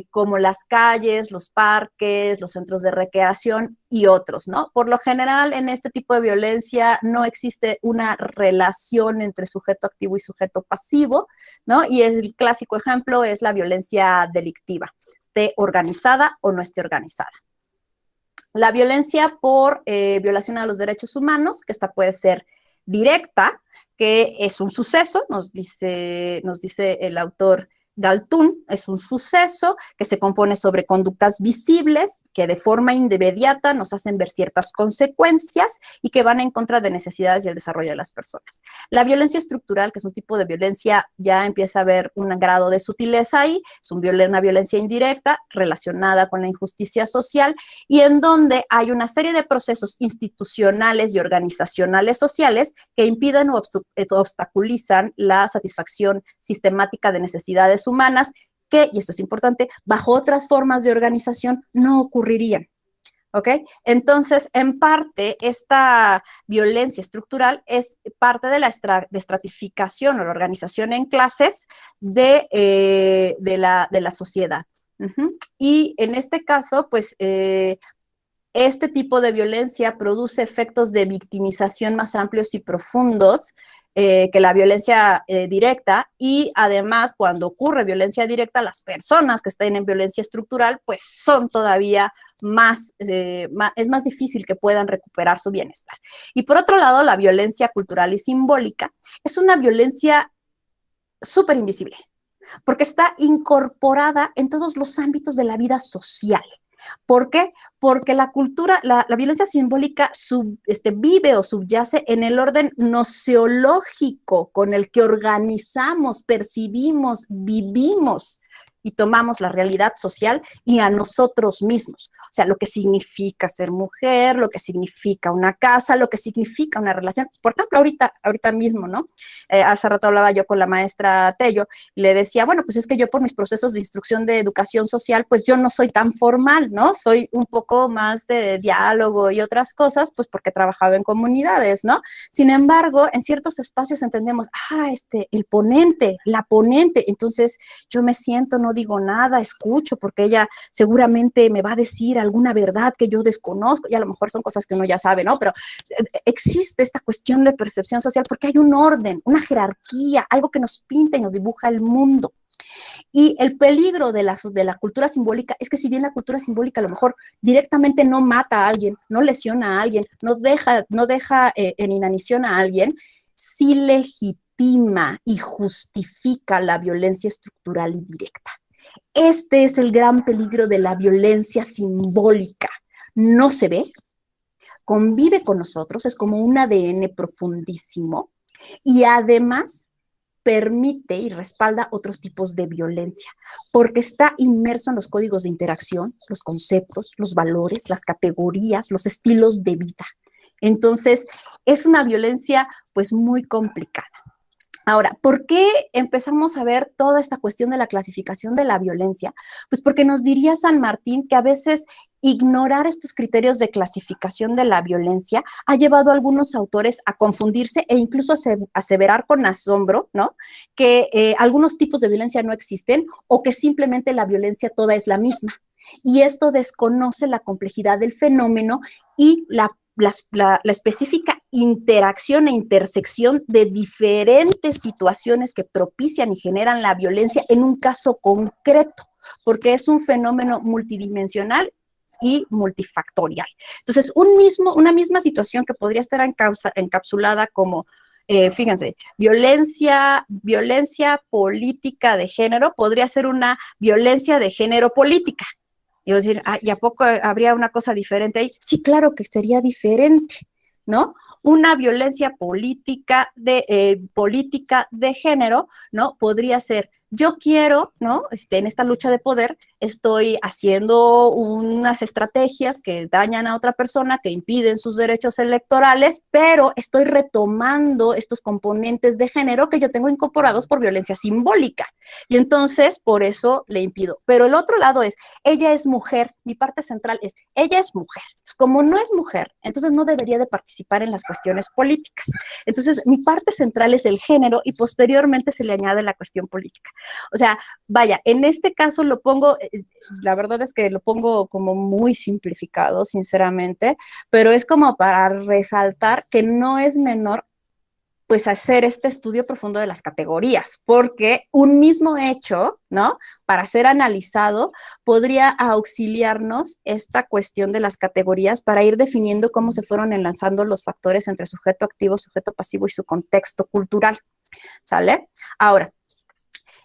S2: como las calles, los parques, los centros de recreación y otros, ¿no? Por lo general, en este tipo de violencia no existe una relación entre sujeto activo y sujeto pasivo, ¿no? Y el clásico ejemplo es la violencia delictiva, esté organizada o no esté organizada. La violencia por violación a los derechos humanos, que esta puede ser directa, que es un suceso, nos dice el autor Galtung, es un suceso que se compone sobre conductas visibles que de forma inmediata nos hacen ver ciertas consecuencias y que van en contra de necesidades y el desarrollo de las personas. La violencia estructural, que es un tipo de violencia, ya empieza a haber un grado de sutileza ahí, es una violencia indirecta relacionada con la injusticia social y en donde hay una serie de procesos institucionales y organizacionales sociales que impiden o obstaculizan la satisfacción sistemática de necesidades humanas que, y esto es importante, bajo otras formas de organización no ocurrirían. ¿Ok? Entonces, en parte, esta violencia estructural es parte de la estratificación o la organización en clases de la sociedad. Y en este caso, pues, este tipo de violencia produce efectos de victimización más amplios y profundos que la violencia directa y además cuando ocurre violencia directa, las personas que estén en violencia estructural pues son todavía es más difícil que puedan recuperar su bienestar. Y por otro lado, la violencia cultural y simbólica es una violencia súper invisible porque está incorporada en todos los ámbitos de la vida social. ¿Por qué? Porque la cultura, la violencia simbólica vive o subyace en el orden noceológico con el que organizamos, percibimos, vivimos y tomamos la realidad social y a nosotros mismos. O sea, lo que significa ser mujer, lo que significa una casa, lo que significa una relación. Por ejemplo, ahorita mismo, ¿no? Hace rato hablaba yo con la maestra Tello y le decía, bueno, pues es que yo por mis procesos de instrucción de educación social, pues yo no soy tan formal, ¿no? Soy un poco más de diálogo y otras cosas, pues porque he trabajado en comunidades, ¿no? Sin embargo, en ciertos espacios entendemos, el ponente, la ponente, entonces yo me siento, no digo nada, escucho, porque ella seguramente me va a decir alguna verdad que yo desconozco, y a lo mejor son cosas que uno ya sabe, ¿no? Pero existe esta cuestión de percepción social porque hay un orden, una jerarquía, algo que nos pinta y nos dibuja el mundo. Y el peligro de la cultura simbólica es que si bien la cultura simbólica a lo mejor directamente no mata a alguien, no lesiona a alguien, no deja en inanición a alguien, sí legitima y justifica la violencia estructural y directa. Este es el gran peligro de la violencia simbólica. No se ve, convive con nosotros, es como un ADN profundísimo y además permite y respalda otros tipos de violencia, porque está inmerso en los códigos de interacción, los conceptos, los valores, las categorías, los estilos de vida. Entonces, es una violencia pues muy complicada. Ahora, ¿por qué empezamos a ver toda esta cuestión de la clasificación de la violencia? Pues porque nos diría San Martín que a veces ignorar estos criterios de clasificación de la violencia ha llevado a algunos autores a confundirse e incluso a aseverar con asombro, ¿no? Que algunos tipos de violencia no existen o que simplemente la violencia toda es la misma. Y esto desconoce la complejidad del fenómeno y la específica interacción e intersección de diferentes situaciones que propician y generan la violencia en un caso concreto, porque es un fenómeno multidimensional y multifactorial. Entonces, una misma situación que podría estar encapsulada como fíjense, violencia política de género podría ser una violencia de género política. Y voy a decir, ¿y a poco habría una cosa diferente ahí? Sí, claro que sería diferente, ¿no? Una violencia política de género, ¿no? Podría ser, yo quiero, ¿no? En esta lucha de poder, estoy haciendo unas estrategias que dañan a otra persona, que impiden sus derechos electorales, pero estoy retomando estos componentes de género que yo tengo incorporados por violencia simbólica. Y entonces, por eso le impido. Pero el otro lado es, ella es mujer, mi parte central es, ella es mujer. Entonces, como no es mujer, entonces no debería de participar en las cuestiones políticas. Entonces, mi parte central es el género y posteriormente se le añade la cuestión política. O sea, vaya, en este caso lo pongo, la verdad es que lo pongo como muy simplificado, sinceramente, pero es como para resaltar que no es menor pues hacer este estudio profundo de las categorías, porque un mismo hecho, ¿no? Para ser analizado, podría auxiliarnos esta cuestión de las categorías para ir definiendo cómo se fueron enlazando los factores entre sujeto activo, sujeto pasivo y su contexto cultural, ¿sale? Ahora,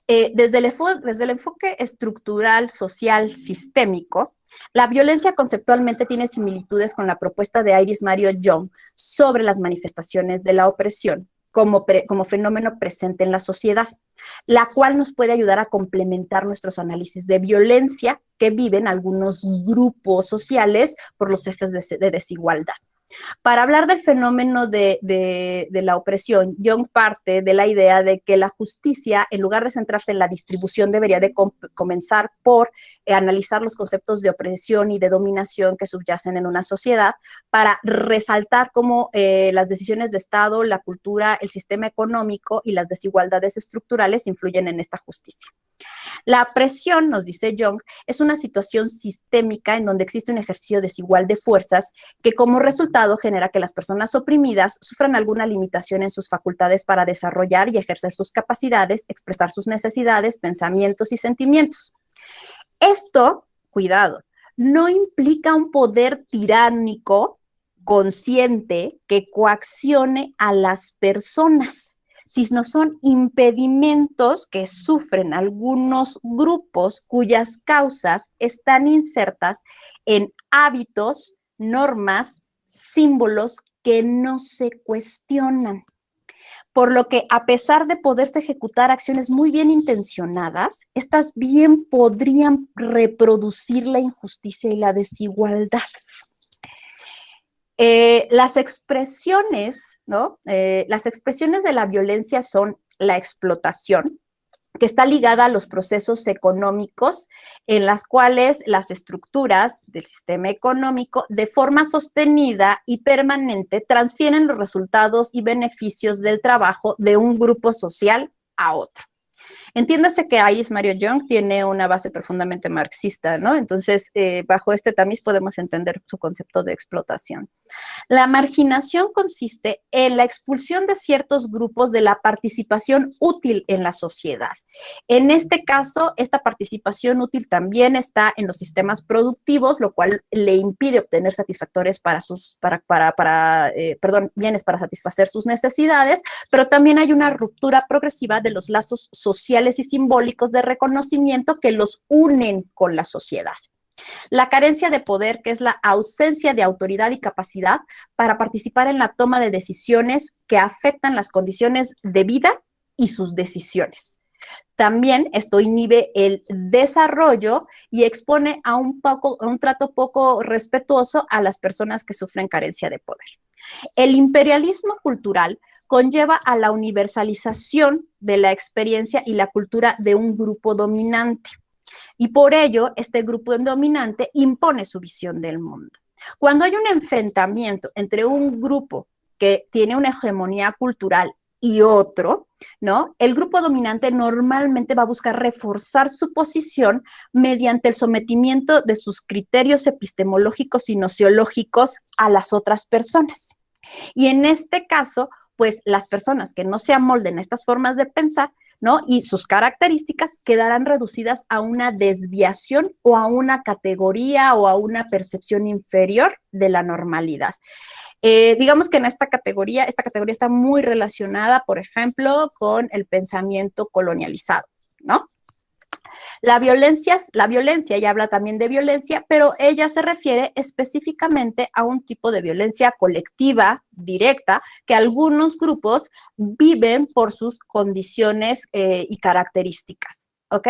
S2: desde el enfoque estructural, social, sistémico, la violencia conceptualmente tiene similitudes con la propuesta de Iris Mario Young sobre las manifestaciones de la opresión como fenómeno presente en la sociedad, la cual nos puede ayudar a complementar nuestros análisis de violencia que viven algunos grupos sociales por los ejes de desigualdad. Para hablar del fenómeno de la opresión, Young parte de la idea de que la justicia, en lugar de centrarse en la distribución, debería de comenzar por analizar los conceptos de opresión y de dominación que subyacen en una sociedad para resaltar cómo las decisiones de Estado, la cultura, el sistema económico y las desigualdades estructurales influyen en esta justicia. La presión, nos dice Young, es una situación sistémica en donde existe un ejercicio desigual de fuerzas que como resultado genera que las personas oprimidas sufran alguna limitación en sus facultades para desarrollar y ejercer sus capacidades, expresar sus necesidades, pensamientos y sentimientos. Esto, cuidado, no implica un poder tiránico consciente que coaccione a las personas, sino son impedimentos que sufren algunos grupos cuyas causas están insertas en hábitos, normas, símbolos que no se cuestionan. Por lo que, a pesar de poderse ejecutar acciones muy bien intencionadas, estas bien podrían reproducir la injusticia y la desigualdad. Las expresiones, ¿no? Las expresiones de la violencia son la explotación, que está ligada a los procesos económicos en las cuales las estructuras del sistema económico de forma sostenida y permanente transfieren los resultados y beneficios del trabajo de un grupo social a otro. Entiéndase que Alice Mario Young tiene una base profundamente marxista, ¿no? Entonces, bajo este tamiz podemos entender su concepto de explotación. La marginación consiste en la expulsión de ciertos grupos de la participación útil en la sociedad. En este caso, esta participación útil también está en los sistemas productivos, lo cual le impide obtener satisfactores bienes para satisfacer sus necesidades, pero también hay una ruptura progresiva de los lazos sociales y simbólicos de reconocimiento que los unen con la sociedad. La carencia de poder, que es la ausencia de autoridad y capacidad para participar en la toma de decisiones que afectan las condiciones de vida y sus decisiones. También esto inhibe el desarrollo y expone a un trato poco respetuoso a las personas que sufren carencia de poder. El imperialismo cultural conlleva a la universalización de la experiencia y la cultura de un grupo dominante. Y por ello, este grupo dominante impone su visión del mundo. Cuando hay un enfrentamiento entre un grupo que tiene una hegemonía cultural y otro, ¿no? El grupo dominante normalmente va a buscar reforzar su posición mediante el sometimiento de sus criterios epistemológicos y nociológicos a las otras personas. Y en este caso, pues las personas que no se amolden a estas formas de pensar, ¿no? Y sus características quedarán reducidas a una desviación o a una categoría o a una percepción inferior de la normalidad. Digamos que en esta categoría está muy relacionada, por ejemplo, con el pensamiento colonializado, ¿no? La violencia ya habla también de violencia, pero ella se refiere específicamente a un tipo de violencia colectiva, directa, que algunos grupos viven por sus condiciones y características, ¿ok?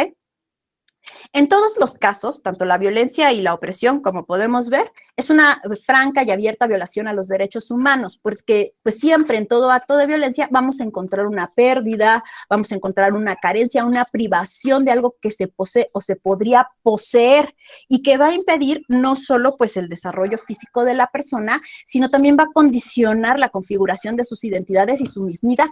S2: En todos los casos, tanto la violencia y la opresión, como podemos ver, es una franca y abierta violación a los derechos humanos, porque pues siempre en todo acto de violencia vamos a encontrar una pérdida, vamos a encontrar una carencia, una privación de algo que se posee o se podría poseer y que va a impedir no solo pues el desarrollo físico de la persona, sino también va a condicionar la configuración de sus identidades y su mismidad.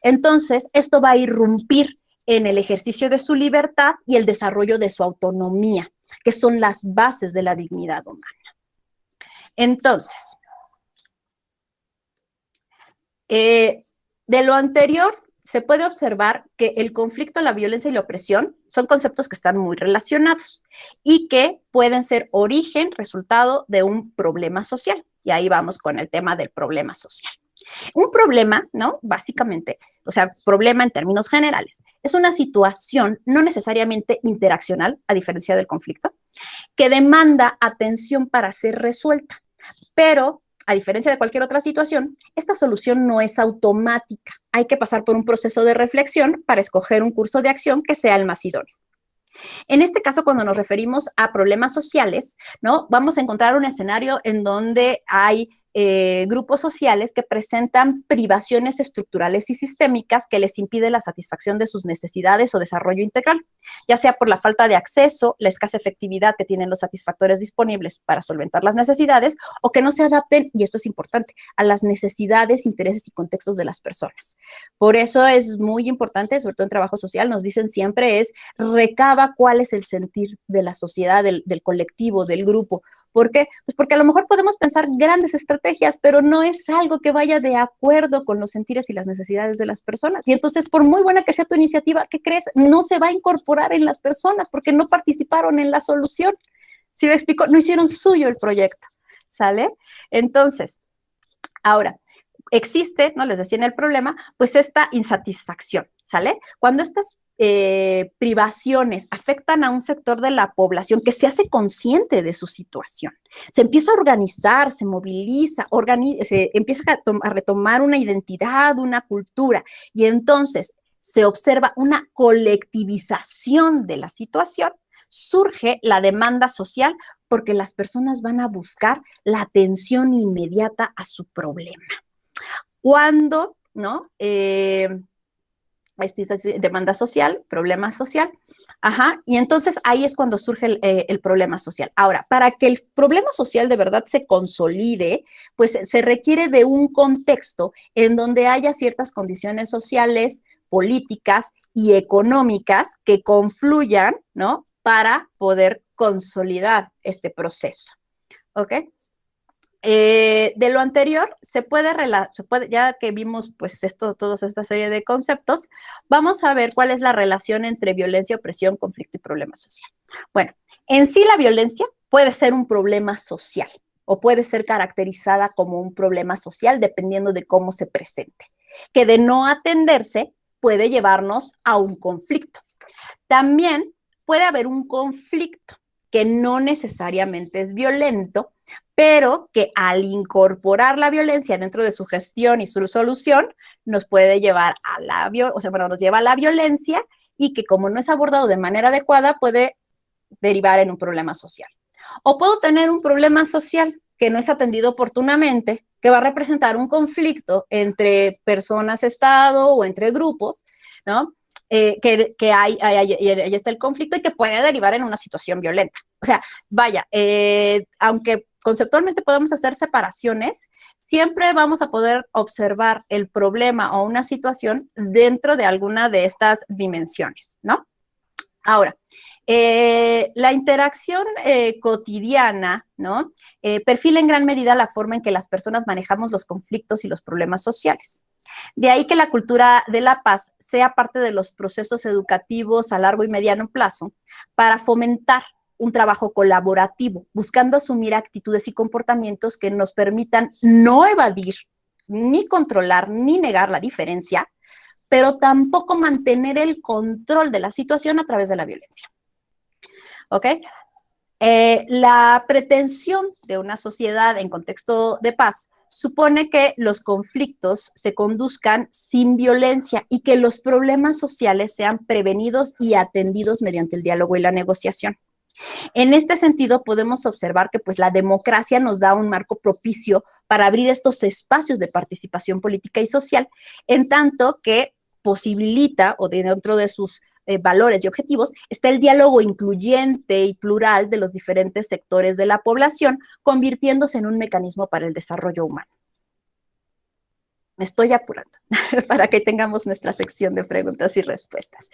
S2: Entonces, esto va a irrumpir en el ejercicio de su libertad y el desarrollo de su autonomía, que son las bases de la dignidad humana. Entonces, de lo anterior, se puede observar que el conflicto, la violencia y la opresión son conceptos que están muy relacionados y que pueden ser origen, resultado de un problema social. Y ahí vamos con el tema del problema social. Un problema, ¿no? Básicamente, o sea, problema en términos generales, es una situación no necesariamente interaccional, a diferencia del conflicto, que demanda atención para ser resuelta, pero a diferencia de cualquier otra situación, esta solución no es automática. Hay que pasar por un proceso de reflexión para escoger un curso de acción que sea el más idóneo. En este caso, cuando nos referimos a problemas sociales, ¿no? Vamos a encontrar un escenario en donde hay grupos sociales que presentan privaciones estructurales y sistémicas que les impiden la satisfacción de sus necesidades o desarrollo integral, ya sea por la falta de acceso, la escasa efectividad que tienen los satisfactores disponibles para solventar las necesidades, o que no se adapten, y esto es importante, a las necesidades, intereses y contextos de las personas. Por eso es muy importante, sobre todo en trabajo social, nos dicen siempre recaba cuál es el sentir de la sociedad, del colectivo, del grupo. ¿Por qué? Pues porque a lo mejor podemos pensar grandes estrategias, pero no es algo que vaya de acuerdo con los sentires y las necesidades de las personas. Y entonces, por muy buena que sea tu iniciativa, ¿qué crees? No se va a incorporar en las personas porque no participaron en la solución. ¿Sí me explico? No hicieron suyo el proyecto, ¿sale? Entonces, ahora, existe, ¿no? Les decía en el problema, pues esta insatisfacción, ¿sale? Cuando estas privaciones afectan a un sector de la población que se hace consciente de su situación, se empieza a organizar, se moviliza, se empieza a retomar una identidad, una cultura, y entonces se observa una colectivización de la situación, surge la demanda social porque las personas van a buscar la atención inmediata a su problema. Cuando, ¿no? Demanda social, problema social, ajá, y entonces ahí es cuando surge el problema social. Ahora, para que el problema social de verdad se consolide, pues se requiere de un contexto en donde haya ciertas condiciones sociales, políticas y económicas que confluyan, ¿no? Para poder consolidar este proceso, ¿ok? De lo anterior, ya que vimos pues toda esta serie de conceptos, vamos a ver cuál es la relación entre violencia, opresión, conflicto y problema social. Bueno, en sí la violencia puede ser un problema social o puede ser caracterizada como un problema social dependiendo de cómo se presente, que de no atenderse puede llevarnos a un conflicto. También puede haber un conflicto que no necesariamente es violento, pero que al incorporar la violencia dentro de su gestión y su solución, nos puede llevar a nos lleva a la violencia y que como no es abordado de manera adecuada, puede derivar en un problema social. O puedo tener un problema social que no es atendido oportunamente, que va a representar un conflicto entre personas-estado o entre grupos, ¿no? Ahí está el conflicto y que puede derivar en una situación violenta. O sea, vaya, aunque conceptualmente podemos hacer separaciones, siempre vamos a poder observar el problema o una situación dentro de alguna de estas dimensiones, ¿no? Ahora, la interacción cotidiana, ¿no? Perfila en gran medida la forma en que las personas manejamos los conflictos y los problemas sociales. De ahí que la cultura de la paz sea parte de los procesos educativos a largo y mediano plazo para fomentar un trabajo colaborativo, buscando asumir actitudes y comportamientos que nos permitan no evadir, ni controlar, ni negar la diferencia, pero tampoco mantener el control de la situación a través de la violencia. ¿Ok? La pretensión de una sociedad en contexto de paz supone que los conflictos se conduzcan sin violencia y que los problemas sociales sean prevenidos y atendidos mediante el diálogo y la negociación. En este sentido, podemos observar que pues, la democracia nos da un marco propicio para abrir estos espacios de participación política y social, en tanto que posibilita, o dentro de sus valores y objetivos, está el diálogo incluyente y plural de los diferentes sectores de la población, convirtiéndose en un mecanismo para el desarrollo humano. Me estoy apurando para que tengamos nuestra sección de preguntas y respuestas.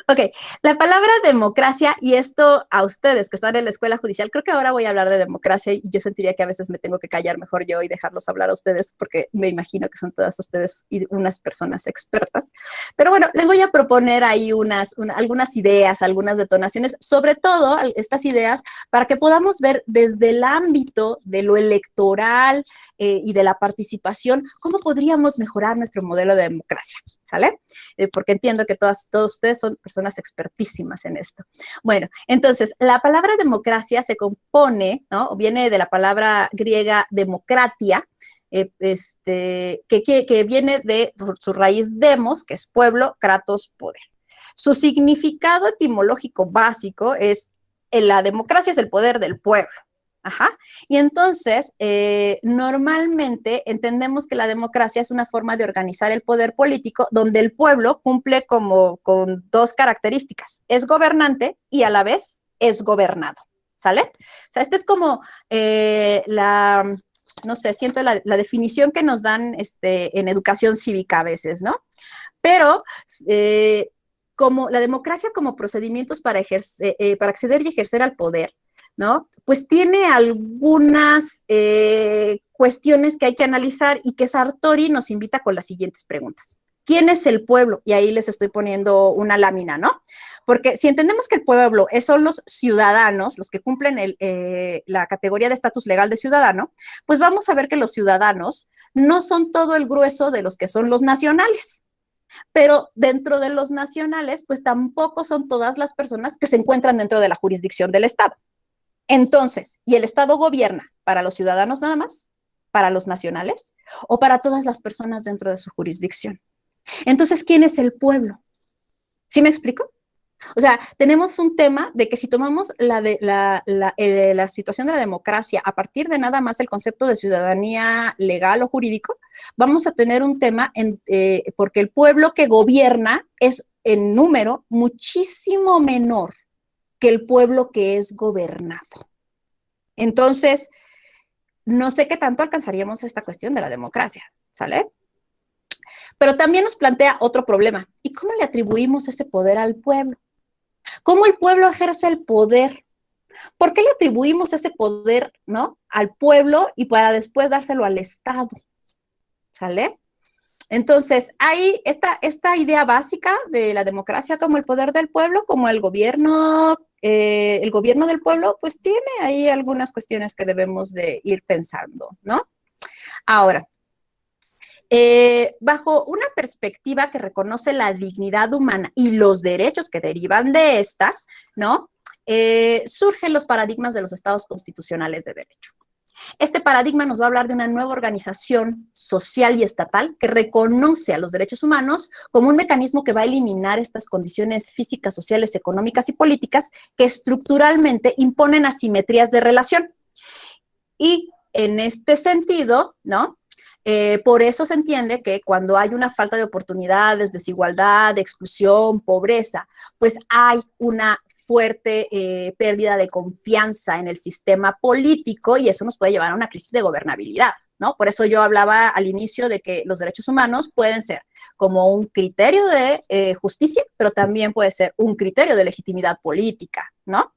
S2: Ok, la palabra democracia, y esto a ustedes que están en la escuela judicial, creo que ahora voy a hablar de democracia y yo sentiría que a veces me tengo que callar mejor yo y dejarlos hablar a ustedes porque me imagino que son todas ustedes unas personas expertas. Pero bueno, les voy a proponer ahí algunas ideas, algunas detonaciones, sobre todo estas ideas para que podamos ver desde el ámbito de lo electoral y de la participación, cómo podríamos mejorar nuestro modelo de democracia, ¿sale? Porque entiendo que todos ustedes son personas expertísimas en esto. Bueno, entonces, la palabra democracia se compone, ¿no? Viene de la palabra griega democratia, que viene de su raíz demos, que es pueblo, kratos, poder. Su significado etimológico básico es, la democracia es el poder del pueblo. Ajá. Y entonces, normalmente entendemos que la democracia es una forma de organizar el poder político donde el pueblo cumple con dos características. Es gobernante y a la vez es gobernado, ¿sale? O sea, esta es como no sé, siento la definición que nos dan en educación cívica a veces, ¿no? Pero como la democracia como procedimientos para acceder y ejercer al poder, ¿no? Pues tiene algunas cuestiones que hay que analizar y que Sartori nos invita con las siguientes preguntas. ¿quién es el pueblo? Y ahí les estoy poniendo una lámina, ¿no? Porque si entendemos que el pueblo son los ciudadanos, los que cumplen la categoría de estatus legal de ciudadano, pues vamos a ver que los ciudadanos no son todo el grueso de los que son los nacionales. Pero dentro de los nacionales, pues tampoco son todas las personas que se encuentran dentro de la jurisdicción del Estado. Entonces, ¿y el Estado gobierna para los ciudadanos nada más? ¿Para los nacionales? ¿O para todas las personas dentro de su jurisdicción? Entonces, ¿quién es el pueblo? ¿Sí me explico? O sea, tenemos un tema de que si tomamos la situación de la democracia a partir de nada más el concepto de ciudadanía legal o jurídico, vamos a tener un tema porque el pueblo que gobierna es en número muchísimo menor que el pueblo que es gobernado. Entonces, no sé qué tanto alcanzaríamos esta cuestión de la democracia, ¿sale? Pero también nos plantea otro problema. ¿Y cómo le atribuimos ese poder al pueblo? ¿Cómo el pueblo ejerce el poder? ¿Por qué le atribuimos ese poder, ¿no?, al pueblo y para después dárselo al Estado? ¿Sale? Entonces, hay esta idea básica de la democracia como el poder del pueblo, como el gobierno del pueblo, pues tiene ahí algunas cuestiones que debemos de ir pensando, ¿no? Ahora, bajo una perspectiva que reconoce la dignidad humana y los derechos que derivan de esta, ¿no? Surgen los paradigmas de los estados constitucionales de derecho. Este paradigma nos va a hablar de una nueva organización social y estatal que reconoce a los derechos humanos como un mecanismo que va a eliminar estas condiciones físicas, sociales, económicas y políticas que estructuralmente imponen asimetrías de relación. Y en este sentido, ¿no?, por eso se entiende que cuando hay una falta de oportunidades, desigualdad, exclusión, pobreza, pues hay una fuerte pérdida de confianza en el sistema político y eso nos puede llevar a una crisis de gobernabilidad, ¿no? Por eso yo hablaba al inicio de que los derechos humanos pueden ser como un criterio de justicia, pero también puede ser un criterio de legitimidad política, ¿no?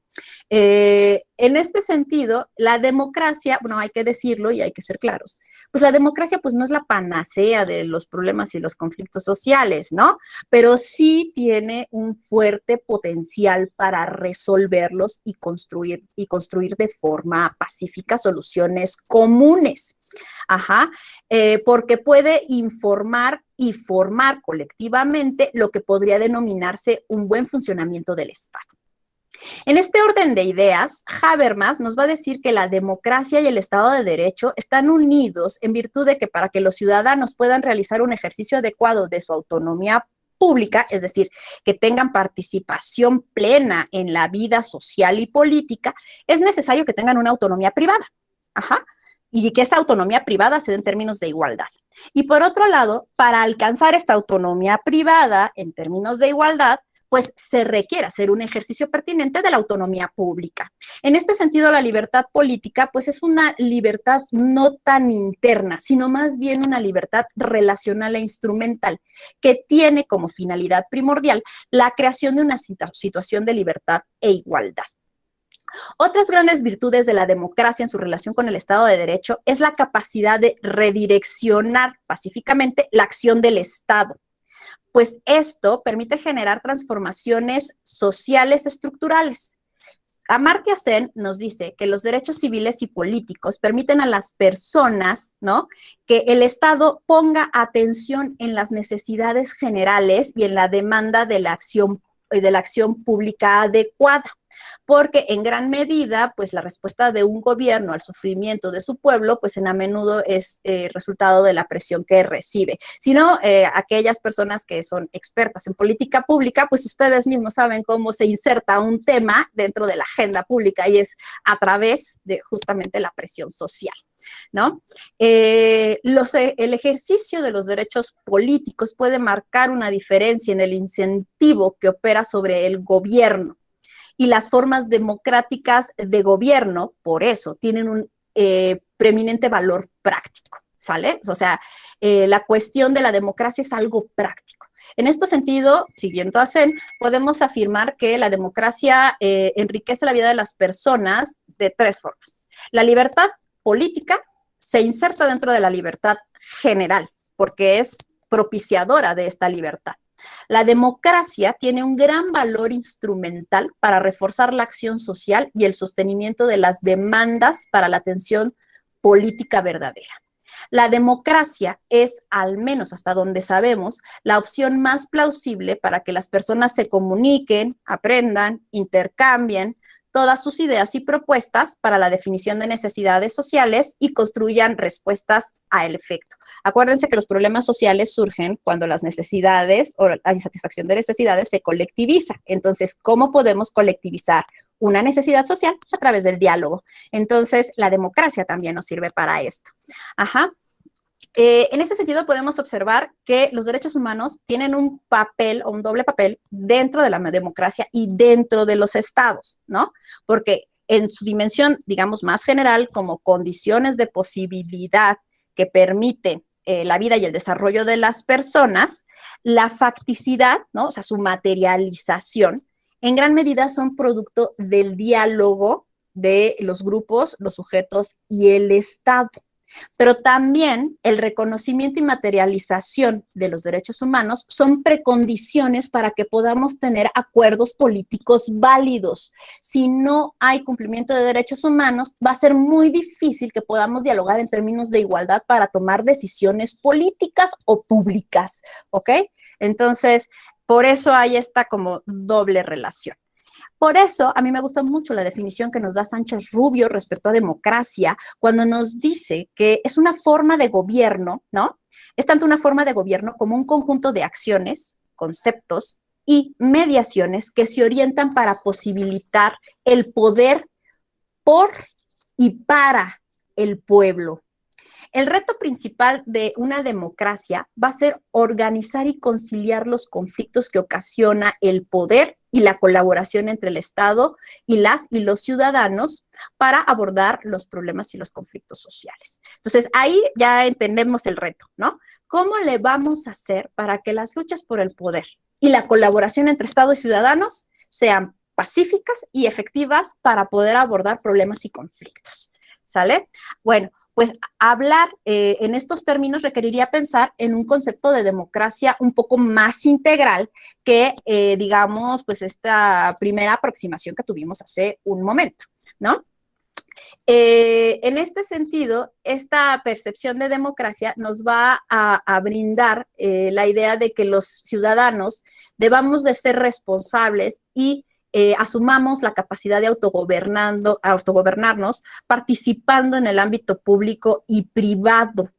S2: En este sentido, la democracia, bueno, hay que decirlo y hay que ser claros, pues la democracia pues no es la panacea de los problemas y los conflictos sociales, ¿no? Pero sí tiene un fuerte potencial para resolverlos y construir de forma pacífica soluciones comunes. Ajá, porque puede informar y formar colectivamente lo que podría denominarse un buen funcionamiento del Estado. En este orden de ideas, Habermas nos va a decir que la democracia y el Estado de Derecho están unidos en virtud de que para que los ciudadanos puedan realizar un ejercicio adecuado de su autonomía pública, es decir, que tengan participación plena en la vida social y política, es necesario que tengan una autonomía privada. Ajá. Y que esa autonomía privada se dé en términos de igualdad. Y por otro lado, para alcanzar esta autonomía privada en términos de igualdad, pues se requiere hacer un ejercicio pertinente de la autonomía pública. En este sentido, la libertad política, pues es una libertad no tan interna, sino más bien una libertad relacional e instrumental, que tiene como finalidad primordial la creación de una situación de libertad e igualdad. Otras grandes virtudes de la democracia en su relación con el Estado de Derecho es la capacidad de redireccionar pacíficamente la acción del Estado, pues esto permite generar transformaciones sociales estructurales. Amartya Sen nos dice que los derechos civiles y políticos permiten a las personas, ¿no?, que el Estado ponga atención en las necesidades generales y en la demanda de la acción pública adecuada, porque en gran medida, pues la respuesta de un gobierno al sufrimiento de su pueblo, pues en a menudo es resultado de la presión que recibe. Si no, aquellas personas que son expertas en política pública, pues ustedes mismos saben cómo se inserta un tema dentro de la agenda pública y es a través de justamente la presión social, ¿no? El ejercicio de los derechos políticos puede marcar una diferencia en el incentivo que opera sobre el gobierno y las formas democráticas de gobierno, por eso, tienen un preeminente valor práctico, ¿sale? O sea, la cuestión de la democracia es algo práctico. En este sentido, siguiendo a Sen, podemos afirmar que la democracia enriquece la vida de las personas de tres formas. La libertad política se inserta dentro de la libertad general, porque es propiciadora de esta libertad. La democracia tiene un gran valor instrumental para reforzar la acción social y el sostenimiento de las demandas para la atención política verdadera. La democracia es, al menos hasta donde sabemos, la opción más plausible para que las personas se comuniquen, aprendan, intercambien todas sus ideas y propuestas para la definición de necesidades sociales y construyan respuestas al efecto. Acuérdense que los problemas sociales surgen cuando las necesidades o la insatisfacción de necesidades se colectiviza. Entonces, ¿cómo podemos colectivizar una necesidad social? A través del diálogo. Entonces, la democracia también nos sirve para esto. Ajá. En ese sentido, podemos observar que los derechos humanos tienen un papel o un doble papel dentro de la democracia y dentro de los estados, ¿no? Porque en su dimensión, digamos, más general, como condiciones de posibilidad que permiten la vida y el desarrollo de las personas, la facticidad, ¿no? O sea, su materialización, en gran medida son producto del diálogo de los grupos, los sujetos y el Estado. Pero también el reconocimiento y materialización de los derechos humanos son precondiciones para que podamos tener acuerdos políticos válidos. Si no hay cumplimiento de derechos humanos, va a ser muy difícil que podamos dialogar en términos de igualdad para tomar decisiones políticas o públicas, ¿ok? Entonces, por eso hay esta como doble relación. Por eso, a mí me gusta mucho la definición que nos da Sánchez Rubio respecto a democracia, cuando nos dice que es una forma de gobierno, ¿no? Es tanto una forma de gobierno como un conjunto de acciones, conceptos y mediaciones que se orientan para posibilitar el poder por y para el pueblo. El reto principal de una democracia va a ser organizar y conciliar los conflictos que ocasiona el poder y la colaboración entre el Estado y las y los ciudadanos para abordar los problemas y los conflictos sociales. Entonces, ahí ya entendemos el reto, ¿no? ¿Cómo le vamos a hacer para que las luchas por el poder y la colaboración entre Estado y ciudadanos sean pacíficas y efectivas para poder abordar problemas y conflictos? ¿Sale? Bueno, pues hablar en estos términos requeriría pensar en un concepto de democracia un poco más integral que, digamos, pues esta primera aproximación que tuvimos hace un momento, ¿no? En este sentido, esta percepción de democracia nos va a brindar la idea de que los ciudadanos debamos de ser responsables y asumamos la capacidad de autogobernarnos, participando en el ámbito público y privado.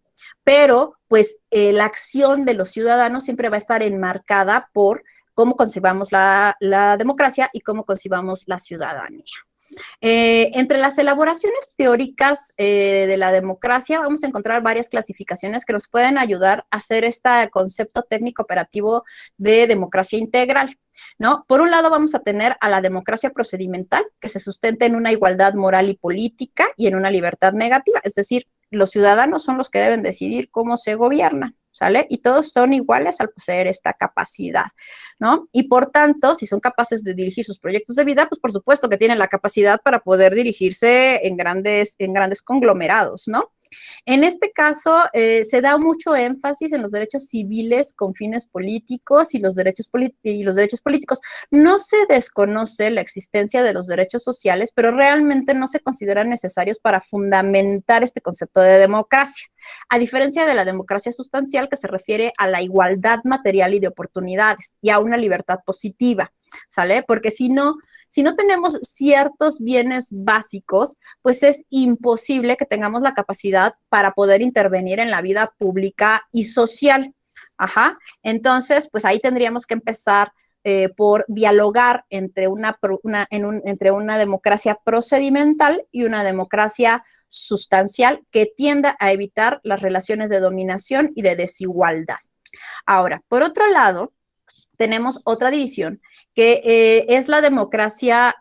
S2: Pero, pues, la acción de los ciudadanos siempre va a estar enmarcada por cómo concebamos la democracia y cómo concebamos la ciudadanía. Entre las elaboraciones teóricas de la democracia vamos a encontrar varias clasificaciones que nos pueden ayudar a hacer este concepto técnico operativo de democracia integral, ¿no? Por un lado vamos a tener a la democracia procedimental, que se sustenta en una igualdad moral y política y en una libertad negativa, es decir, los ciudadanos son los que deben decidir cómo se gobierna, ¿sale? Y todos son iguales al poseer esta capacidad, ¿no? Y por tanto, si son capaces de dirigir sus proyectos de vida, pues por supuesto que tienen la capacidad para poder dirigirse en grandes conglomerados, ¿no? En este caso, se da mucho énfasis en los derechos civiles con fines políticos y los derechos políticos. No se desconoce la existencia de los derechos sociales, pero realmente no se consideran necesarios para fundamentar este concepto de democracia, a diferencia de la democracia sustancial, que se refiere a la igualdad material y de oportunidades y a una libertad positiva, ¿sale? Porque si no tenemos ciertos bienes básicos, pues es imposible que tengamos la capacidad para poder intervenir en la vida pública y social. Ajá. Entonces, pues ahí tendríamos que empezar por dialogar entre entre una democracia procedimental y una democracia sustancial que tienda a evitar las relaciones de dominación y de desigualdad. Ahora, por otro lado, tenemos otra división que es la democracia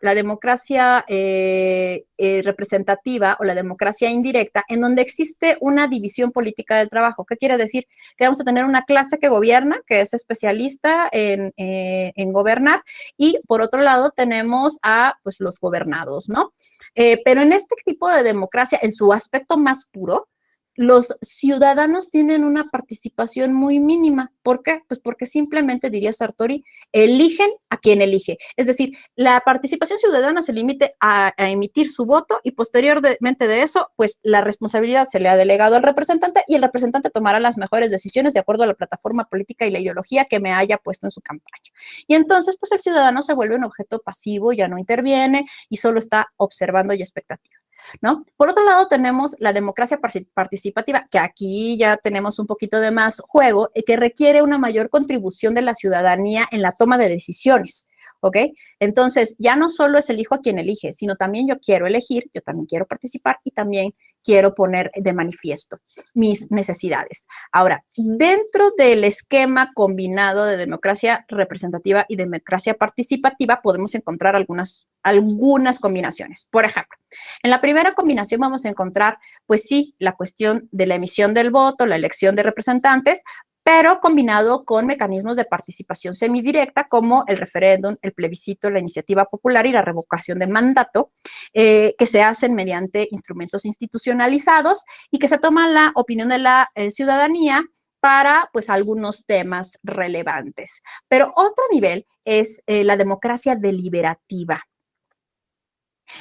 S2: representativa o la democracia indirecta, en donde existe una división política del trabajo. ¿Qué quiere decir? Que vamos a tener una clase que gobierna, que es especialista en gobernar, y por otro lado tenemos a pues, los gobernados, ¿no? Pero en este tipo de democracia, en su aspecto más puro, los ciudadanos tienen una participación muy mínima. ¿Por qué? Pues porque simplemente, diría Sartori, eligen a quien elige. Es decir, la participación ciudadana se limite a emitir su voto y posteriormente de eso, pues la responsabilidad se le ha delegado al representante y el representante tomará las mejores decisiones de acuerdo a la plataforma política y la ideología que me haya puesto en su campaña. Y entonces, pues el ciudadano se vuelve un objeto pasivo, ya no interviene y solo está observando y expectativa, ¿no? Por otro lado, tenemos la democracia participativa, que aquí ya tenemos un poquito de más juego, que requiere una mayor contribución de la ciudadanía en la toma de decisiones, ¿ok? Entonces, ya no solo es elijo a quien elige, sino también yo quiero elegir, yo también quiero participar y también quiero poner de manifiesto mis necesidades. Ahora, dentro del esquema combinado de democracia representativa y democracia participativa, podemos encontrar algunas combinaciones. Por ejemplo, en la primera combinación vamos a encontrar, pues sí, la cuestión de la emisión del voto, la elección de representantes, pero combinado con mecanismos de participación semidirecta como el referéndum, el plebiscito, la iniciativa popular y la revocación de mandato, que se hacen mediante instrumentos institucionalizados y que se toma la opinión de la ciudadanía para, pues, algunos temas relevantes. Pero otro nivel es la democracia deliberativa.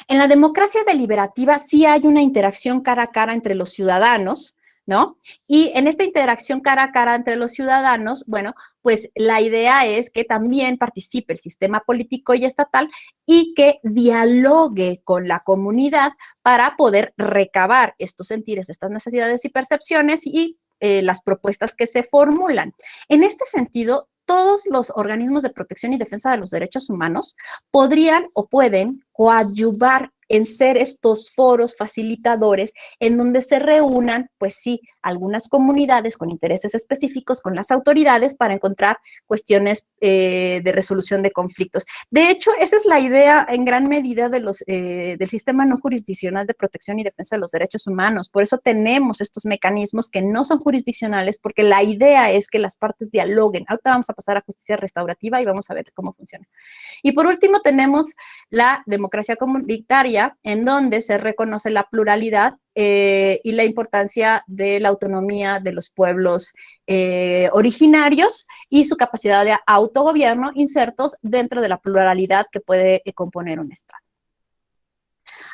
S2: En la democracia deliberativa sí hay una interacción cara a cara entre los ciudadanos, ¿no? Y en esta interacción cara a cara entre los ciudadanos, bueno, pues la idea es que también participe el sistema político y estatal y que dialogue con la comunidad para poder recabar estos sentires, estas necesidades y percepciones y las propuestas que se formulan. En este sentido, todos los organismos de protección y defensa de los derechos humanos podrían o pueden coadyuvar en ser estos foros facilitadores en donde se reúnan, pues sí, algunas comunidades con intereses específicos con las autoridades para encontrar cuestiones de resolución de conflictos. De hecho, esa es la idea en gran medida de del sistema no jurisdiccional de protección y defensa de los derechos humanos. Por eso tenemos estos mecanismos que no son jurisdiccionales, porque la idea es que las partes dialoguen. Ahorita vamos a pasar a justicia restaurativa y vamos a ver cómo funciona. Y por último tenemos la democracia comunitaria, en donde se reconoce la pluralidad y la importancia de la autonomía de los pueblos originarios y su capacidad de autogobierno insertos dentro de la pluralidad que puede componer un Estado.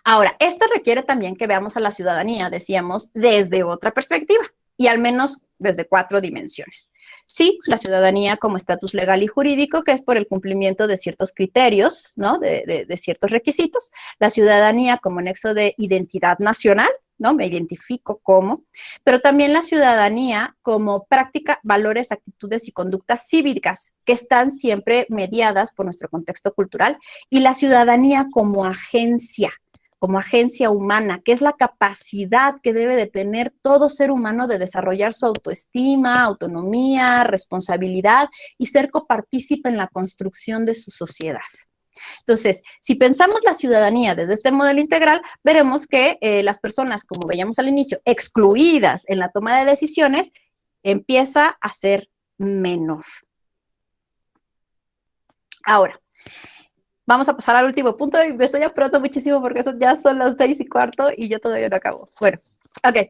S2: Ahora, esto requiere también que veamos a la ciudadanía, decíamos, desde otra perspectiva y al menos desde 4 dimensiones. Sí, la ciudadanía como estatus legal y jurídico, que es por el cumplimiento de ciertos criterios, ¿no? de ciertos requisitos. La ciudadanía como nexo de identidad nacional, ¿no? Me identifico como, pero también la ciudadanía como práctica, valores, actitudes y conductas cívicas que están siempre mediadas por nuestro contexto cultural, y la ciudadanía como agencia humana, que es la capacidad que debe de tener todo ser humano de desarrollar su autoestima, autonomía, responsabilidad y ser copartícipe en la construcción de su sociedad. Entonces, si pensamos la ciudadanía desde este modelo integral, veremos que las personas, como veíamos al inicio, excluidas en la toma de decisiones, empieza a ser menor. Ahora, vamos a pasar al último punto y me estoy apurando muchísimo porque eso ya son las 6:15 y yo todavía no acabo. Bueno, ok.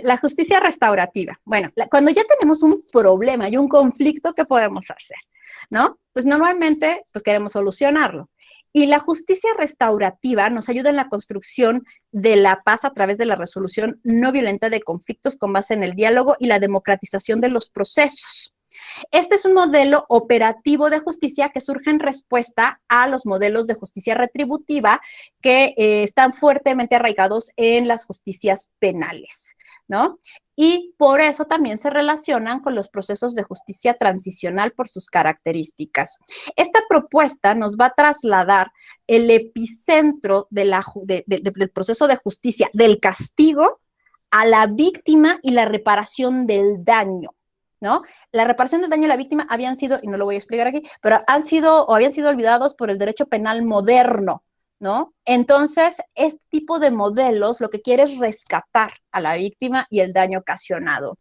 S2: La justicia restaurativa. Bueno, cuando ya tenemos un problema y un conflicto, ¿qué podemos hacer? ¿No? Pues normalmente pues queremos solucionarlo. Y la justicia restaurativa nos ayuda en la construcción de la paz a través de la resolución no violenta de conflictos con base en el diálogo y la democratización de los procesos. Este es un modelo operativo de justicia que surge en respuesta a los modelos de justicia retributiva que están fuertemente arraigados en las justicias penales, ¿no? Y por eso también se relacionan con los procesos de justicia transicional por sus características. Esta propuesta nos va a trasladar el epicentro del proceso de justicia, del castigo a la víctima y la reparación del daño, ¿no? La reparación del daño a la víctima habían sido, y no lo voy a explicar aquí, pero habían sido olvidados por el derecho penal moderno, ¿no? Entonces, este tipo de modelos lo que quiere es rescatar a la víctima y el daño ocasionado.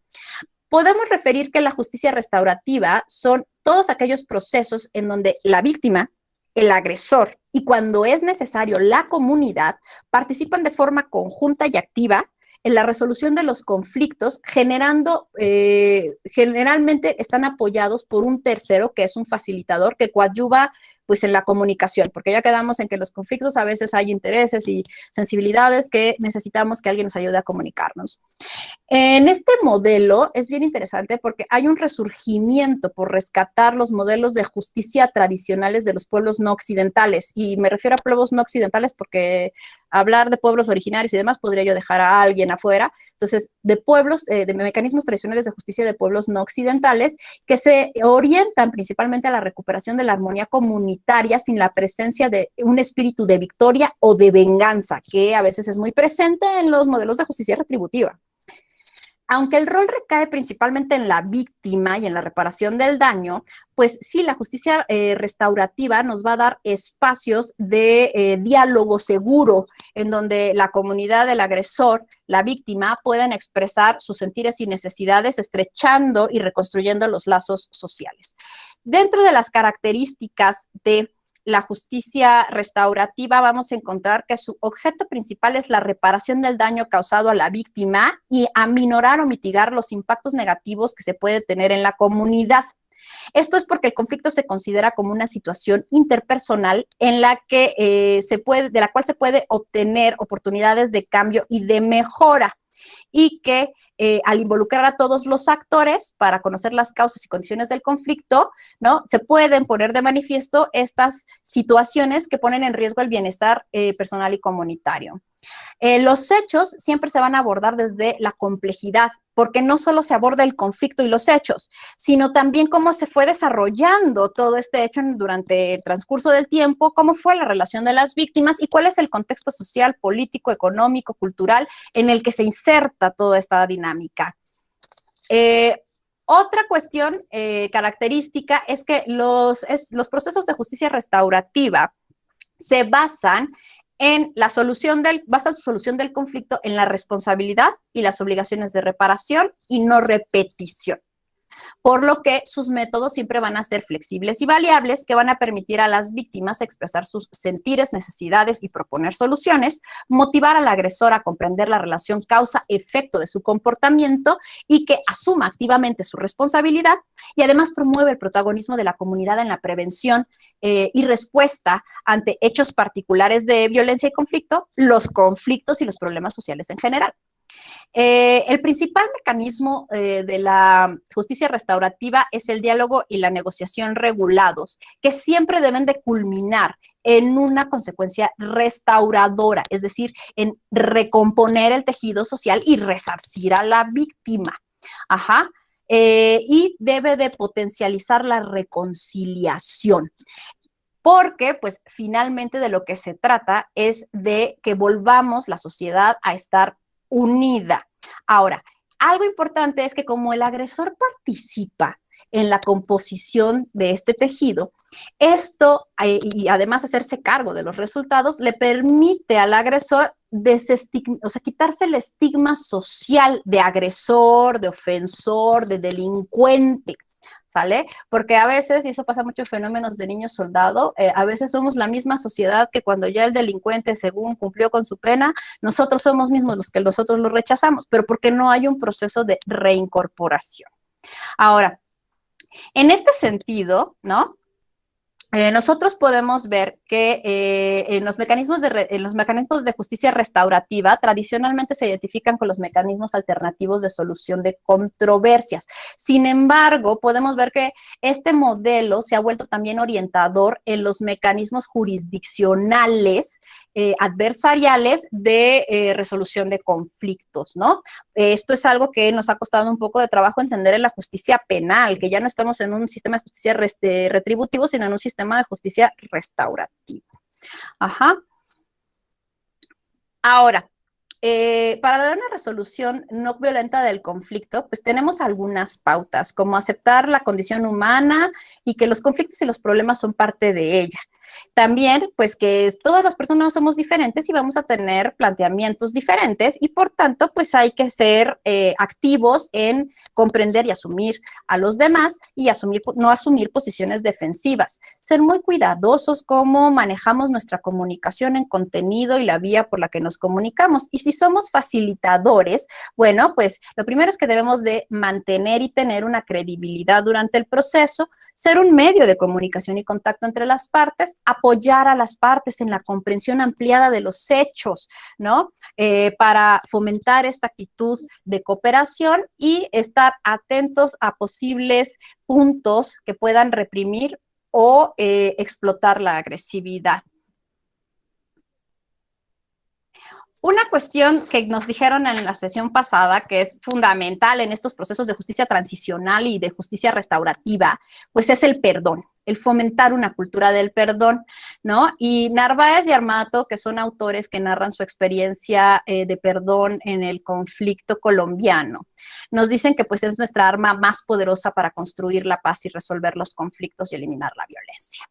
S2: Podemos referir que la justicia restaurativa son todos aquellos procesos en donde la víctima, el agresor y cuando es necesario la comunidad participan de forma conjunta y activa en la resolución de los conflictos, generalmente están apoyados por un tercero, que es un facilitador que coadyuva pues en la comunicación, porque ya quedamos en que los conflictos a veces hay intereses y sensibilidades que necesitamos que alguien nos ayude a comunicarnos. En este modelo es bien interesante porque hay un resurgimiento por rescatar los modelos de justicia tradicionales de los pueblos no occidentales, y me refiero a pueblos no occidentales porque hablar de pueblos originarios y demás podría yo dejar a alguien afuera. Entonces, de pueblos, de mecanismos tradicionales de justicia de pueblos no occidentales que se orientan principalmente a la recuperación de la armonía comunitaria sin la presencia de un espíritu de victoria o de venganza, que a veces es muy presente en los modelos de justicia retributiva. Aunque el rol recae principalmente en la víctima y en la reparación del daño, pues sí, la justicia restaurativa nos va a dar espacios de diálogo seguro en donde la comunidad del agresor, la víctima, pueden expresar sus sentires y necesidades, estrechando y reconstruyendo los lazos sociales. Dentro de las características de la justicia restaurativa, vamos a encontrar que su objeto principal es la reparación del daño causado a la víctima y aminorar o mitigar los impactos negativos que se puede tener en la comunidad. Esto es porque el conflicto se considera como una situación interpersonal en la que de la cual se puede obtener oportunidades de cambio y de mejora, y que al involucrar a todos los actores para conocer las causas y condiciones del conflicto, ¿no?, se pueden poner de manifiesto estas situaciones que ponen en riesgo el bienestar personal y comunitario. Los hechos siempre se van a abordar desde la complejidad, porque no solo se aborda el conflicto y los hechos, sino también cómo se fue desarrollando todo este hecho durante el transcurso del tiempo, cómo fue la relación de las víctimas y cuál es el contexto social, político, económico, cultural en el que se inserta toda esta dinámica. Otra cuestión característica es que los procesos de justicia restaurativa se basan en basan su solución del conflicto en la responsabilidad y las obligaciones de reparación y no repetición. Por lo que sus métodos siempre van a ser flexibles y variables, que van a permitir a las víctimas expresar sus sentires, necesidades y proponer soluciones, motivar al agresor a comprender la relación causa-efecto de su comportamiento y que asuma activamente su responsabilidad, y además promueve el protagonismo de la comunidad en la prevención y respuesta ante hechos particulares de violencia y conflicto, los conflictos y los problemas sociales en general. El principal mecanismo de la justicia restaurativa es el diálogo y la negociación regulados, que siempre deben de culminar en una consecuencia restauradora, es decir, en recomponer el tejido social y resarcir a la víctima. Y debe de potencializar la reconciliación, porque pues finalmente de lo que se trata es de que volvamos la sociedad a estar unida. Ahora, algo importante es que como el agresor participa en la composición de este tejido, esto, y además hacerse cargo de los resultados, le permite al agresor quitarse el estigma social de agresor, de ofensor, de delincuente, ¿sale? Porque a veces, y eso pasa mucho en fenómenos de niños soldado, a veces somos la misma sociedad que cuando ya el delincuente, según cumplió con su pena, nosotros somos mismos los que nosotros lo rechazamos, pero porque no hay un proceso de reincorporación. Ahora, en este sentido, ¿no?, nosotros podemos ver que en los mecanismos de justicia restaurativa tradicionalmente se identifican con los mecanismos alternativos de solución de controversias. Sin embargo, podemos ver que este modelo se ha vuelto también orientador en los mecanismos jurisdiccionales adversariales de resolución de conflictos, ¿no? Esto es algo que nos ha costado un poco de trabajo entender en la justicia penal, que ya no estamos en un sistema de justicia retributivo, sino en un sistema de justicia restaurativa. Ahora, para lograr una resolución no violenta del conflicto, pues tenemos algunas pautas, como aceptar la condición humana y que los conflictos y los problemas son parte de ella. También, pues que todas las personas somos diferentes y vamos a tener planteamientos diferentes y por tanto, pues hay que ser activos en comprender y asumir a los demás y no asumir posiciones defensivas. ser muy cuidadosos cómo manejamos nuestra comunicación en contenido y la vía por la que nos comunicamos. Y si somos facilitadores, bueno, pues lo primero es que debemos de mantener y tener una credibilidad durante el proceso, ser un medio de comunicación y contacto entre las partes, apoyar a las partes en la comprensión ampliada de los hechos, ¿no? Para fomentar esta actitud de cooperación y estar atentos a posibles puntos que puedan reprimir o explotar la agresividad. Una cuestión que nos dijeron en la sesión pasada, que es fundamental en estos procesos de justicia transicional y de justicia restaurativa, pues es el perdón, el fomentar una cultura del perdón, ¿no? Y Narváez y Armato, que son autores que narran su experiencia de perdón en el conflicto colombiano, nos dicen que pues es nuestra arma más poderosa para construir la paz y resolver los conflictos y eliminar la violencia,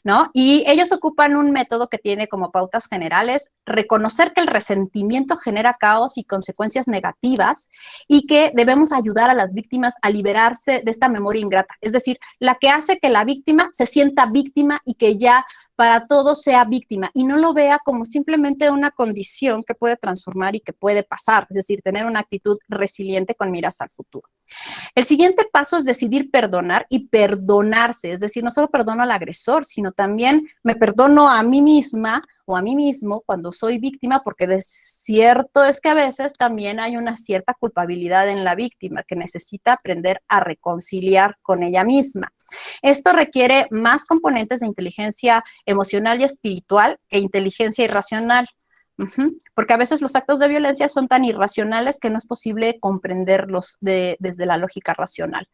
S2: ¿no? Y ellos ocupan un método que tiene como pautas generales reconocer que el resentimiento genera caos y consecuencias negativas y que debemos ayudar a las víctimas a liberarse de esta memoria ingrata, es decir, la que hace que la víctima se sienta víctima y que ya para todo sea víctima y no lo vea como simplemente una condición que puede transformar y que puede pasar, es decir, tener una actitud resiliente con miras al futuro. El siguiente paso es decidir perdonar y perdonarse, es decir, no solo perdono al agresor, sino también me perdono a mí misma o a mí mismo cuando soy víctima, porque de cierto es que a veces también hay una cierta culpabilidad en la víctima que necesita aprender a reconciliar con ella misma. Esto requiere más componentes de inteligencia emocional y espiritual que inteligencia irracional. Porque a veces los actos de violencia son tan irracionales que no es posible comprenderlos desde la lógica racional.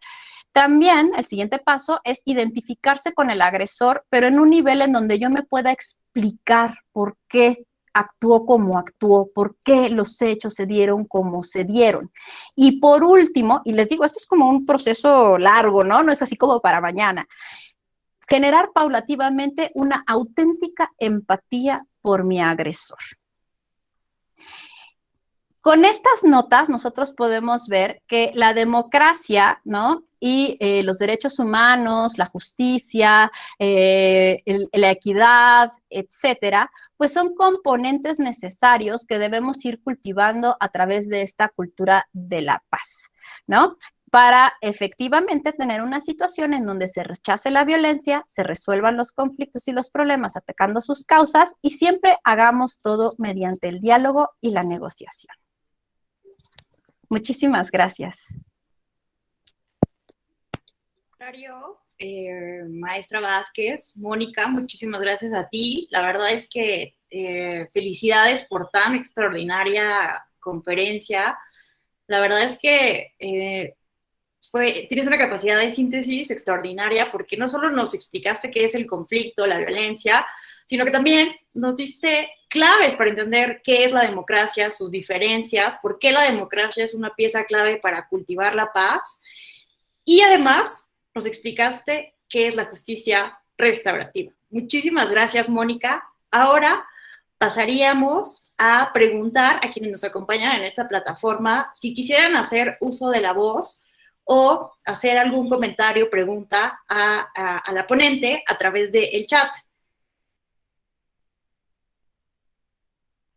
S2: También el siguiente paso es identificarse con el agresor, pero en un nivel en donde yo me pueda explicar por qué actuó como actuó, por qué los hechos se dieron como se dieron. Y por último, y les digo, esto es como un proceso largo, ¿no? No es así como para mañana. Generar paulativamente una auténtica empatía por mi agresor. Con estas notas nosotros podemos ver que la democracia, ¿no? Y los derechos humanos, la justicia, la equidad, etcétera, pues son componentes necesarios que debemos ir cultivando a través de esta cultura de la paz, ¿no? Para efectivamente tener una situación en donde se rechace la violencia, se resuelvan los conflictos y los problemas atacando sus causas y siempre hagamos todo mediante el diálogo y la negociación. Muchísimas gracias.
S1: Maestra Vázquez, Mónica, muchísimas gracias a ti. La verdad es que felicidades por tan extraordinaria conferencia. La verdad es que tienes una capacidad de síntesis extraordinaria porque no solo nos explicaste qué es el conflicto, la violencia, sino que también nos diste claves para entender qué es la democracia, sus diferencias, por qué la democracia es una pieza clave para cultivar la paz. Y además nos explicaste qué es la justicia restaurativa. Muchísimas gracias, Mónica. Ahora pasaríamos a preguntar a quienes nos acompañan en esta plataforma si quisieran hacer uso de la voz o hacer algún comentario, pregunta a la ponente a través del chat.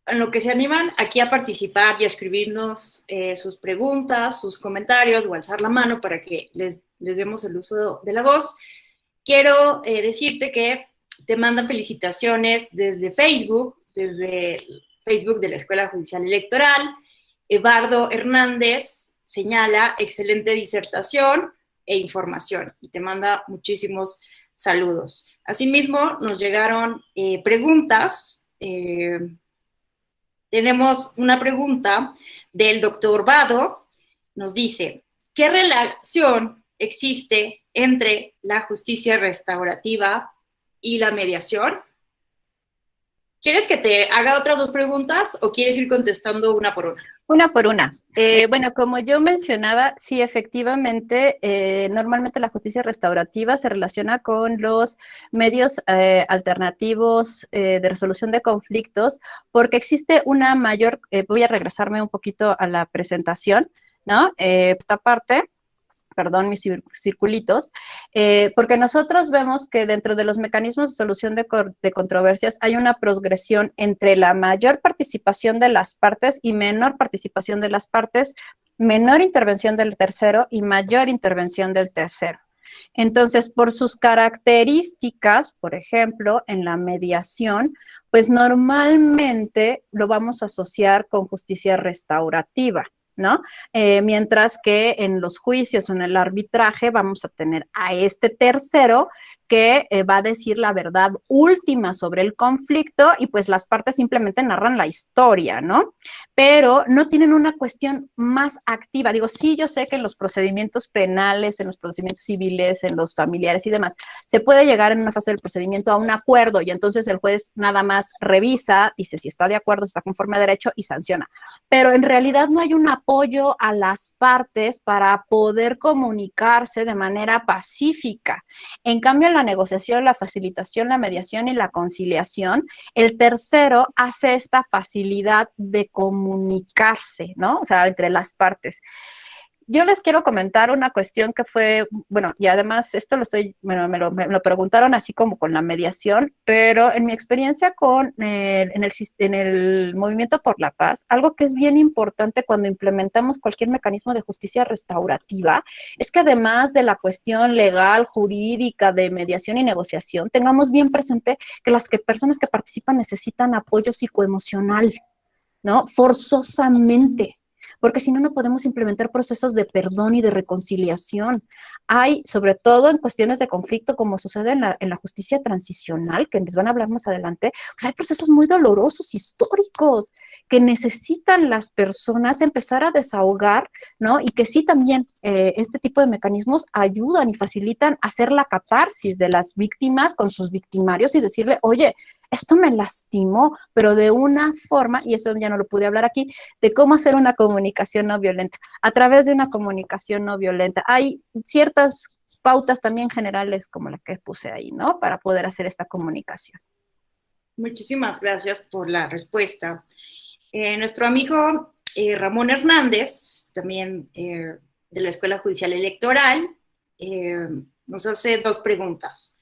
S1: En lo que se animan aquí a participar y a escribirnos sus preguntas, sus comentarios o alzar la mano para que les demos el uso de la voz. Quiero decirte que te mandan felicitaciones desde Facebook de la Escuela Judicial Electoral. Eduardo Hernández señala excelente disertación e información y te manda muchísimos saludos. Asimismo, nos llegaron preguntas. Tenemos una pregunta del doctor Vado. Nos dice, ¿qué relación existe entre la justicia restaurativa y la mediación? ¿Quieres que te haga otras dos preguntas o quieres ir contestando una por una?
S2: Una por una. Bueno, como yo mencionaba, sí, efectivamente, normalmente la justicia restaurativa se relaciona con los medios alternativos de resolución de conflictos, porque existe una voy a regresarme un poquito a la presentación, ¿no? Esta parte, perdón mis circulitos, porque nosotros vemos que dentro de los mecanismos de solución de controversias hay una progresión entre la mayor participación de las partes y menor participación de las partes, menor intervención del tercero y mayor intervención del tercero. Entonces, por sus características, por ejemplo, en la mediación, pues normalmente lo vamos a asociar con justicia restaurativa, ¿no? Mientras que en los juicios o en el arbitraje vamos a tener a este tercero que va a decir la verdad última sobre el conflicto y pues las partes simplemente narran la historia, ¿no? Pero no tienen una cuestión más activa. Digo, sí, yo sé que en los procedimientos penales, en los procedimientos civiles, en los familiares y demás, se puede llegar en una fase del procedimiento a un acuerdo y entonces el juez nada más revisa, dice si está de acuerdo, si está conforme a derecho y sanciona. Pero en realidad no hay un apoyo a las partes para poder comunicarse de manera pacífica. En cambio, en la negociación, la facilitación, la mediación y la conciliación, el tercero hace esta facilidad de comunicarse, ¿no? O sea, entre las partes. Yo les quiero comentar una cuestión que fue, bueno, y además esto me lo preguntaron así como con la mediación, pero en mi experiencia en el Movimiento por la Paz, algo que es bien importante cuando implementamos cualquier mecanismo de justicia restaurativa, es que además de la cuestión legal, jurídica, de mediación y negociación, tengamos bien presente que las personas que participan necesitan apoyo psicoemocional, ¿no? Forzosamente, porque si no, no podemos implementar procesos de perdón y de reconciliación. Hay, sobre todo en cuestiones de conflicto, como sucede en la justicia transicional, que les van a hablar más adelante, pues hay procesos muy dolorosos, históricos, que necesitan las personas empezar a desahogar, ¿no? Y que sí también este tipo de mecanismos ayudan y facilitan hacer la catarsis de las víctimas con sus victimarios y decirle, oye, esto me lastimó, pero de una forma, y eso ya no lo pude hablar aquí, de cómo hacer una comunicación no violenta. A través de una comunicación no violenta. Hay ciertas pautas también generales como la que puse ahí, ¿no? Para poder hacer esta comunicación.
S1: Muchísimas gracias por la respuesta. Nuestro amigo Ramón Hernández, también de la Escuela Judicial Electoral, nos hace dos preguntas.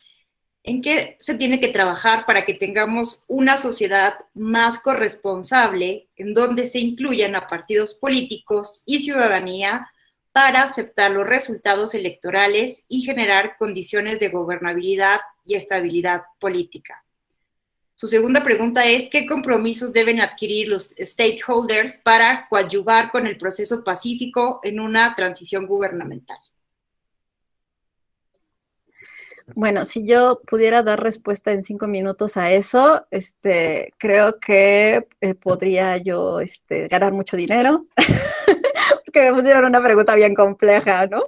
S1: ¿En qué se tiene que trabajar para que tengamos una sociedad más corresponsable en donde se incluyan a partidos políticos y ciudadanía para aceptar los resultados electorales y generar condiciones de gobernabilidad y estabilidad política? Su segunda pregunta es, ¿qué compromisos deben adquirir los stakeholders para coadyuvar con el proceso pacífico en una transición gubernamental?
S2: Bueno, si yo pudiera dar respuesta en 5 minutos a eso, creo que podría yo ganar mucho dinero, porque me pusieron una pregunta bien compleja, ¿no?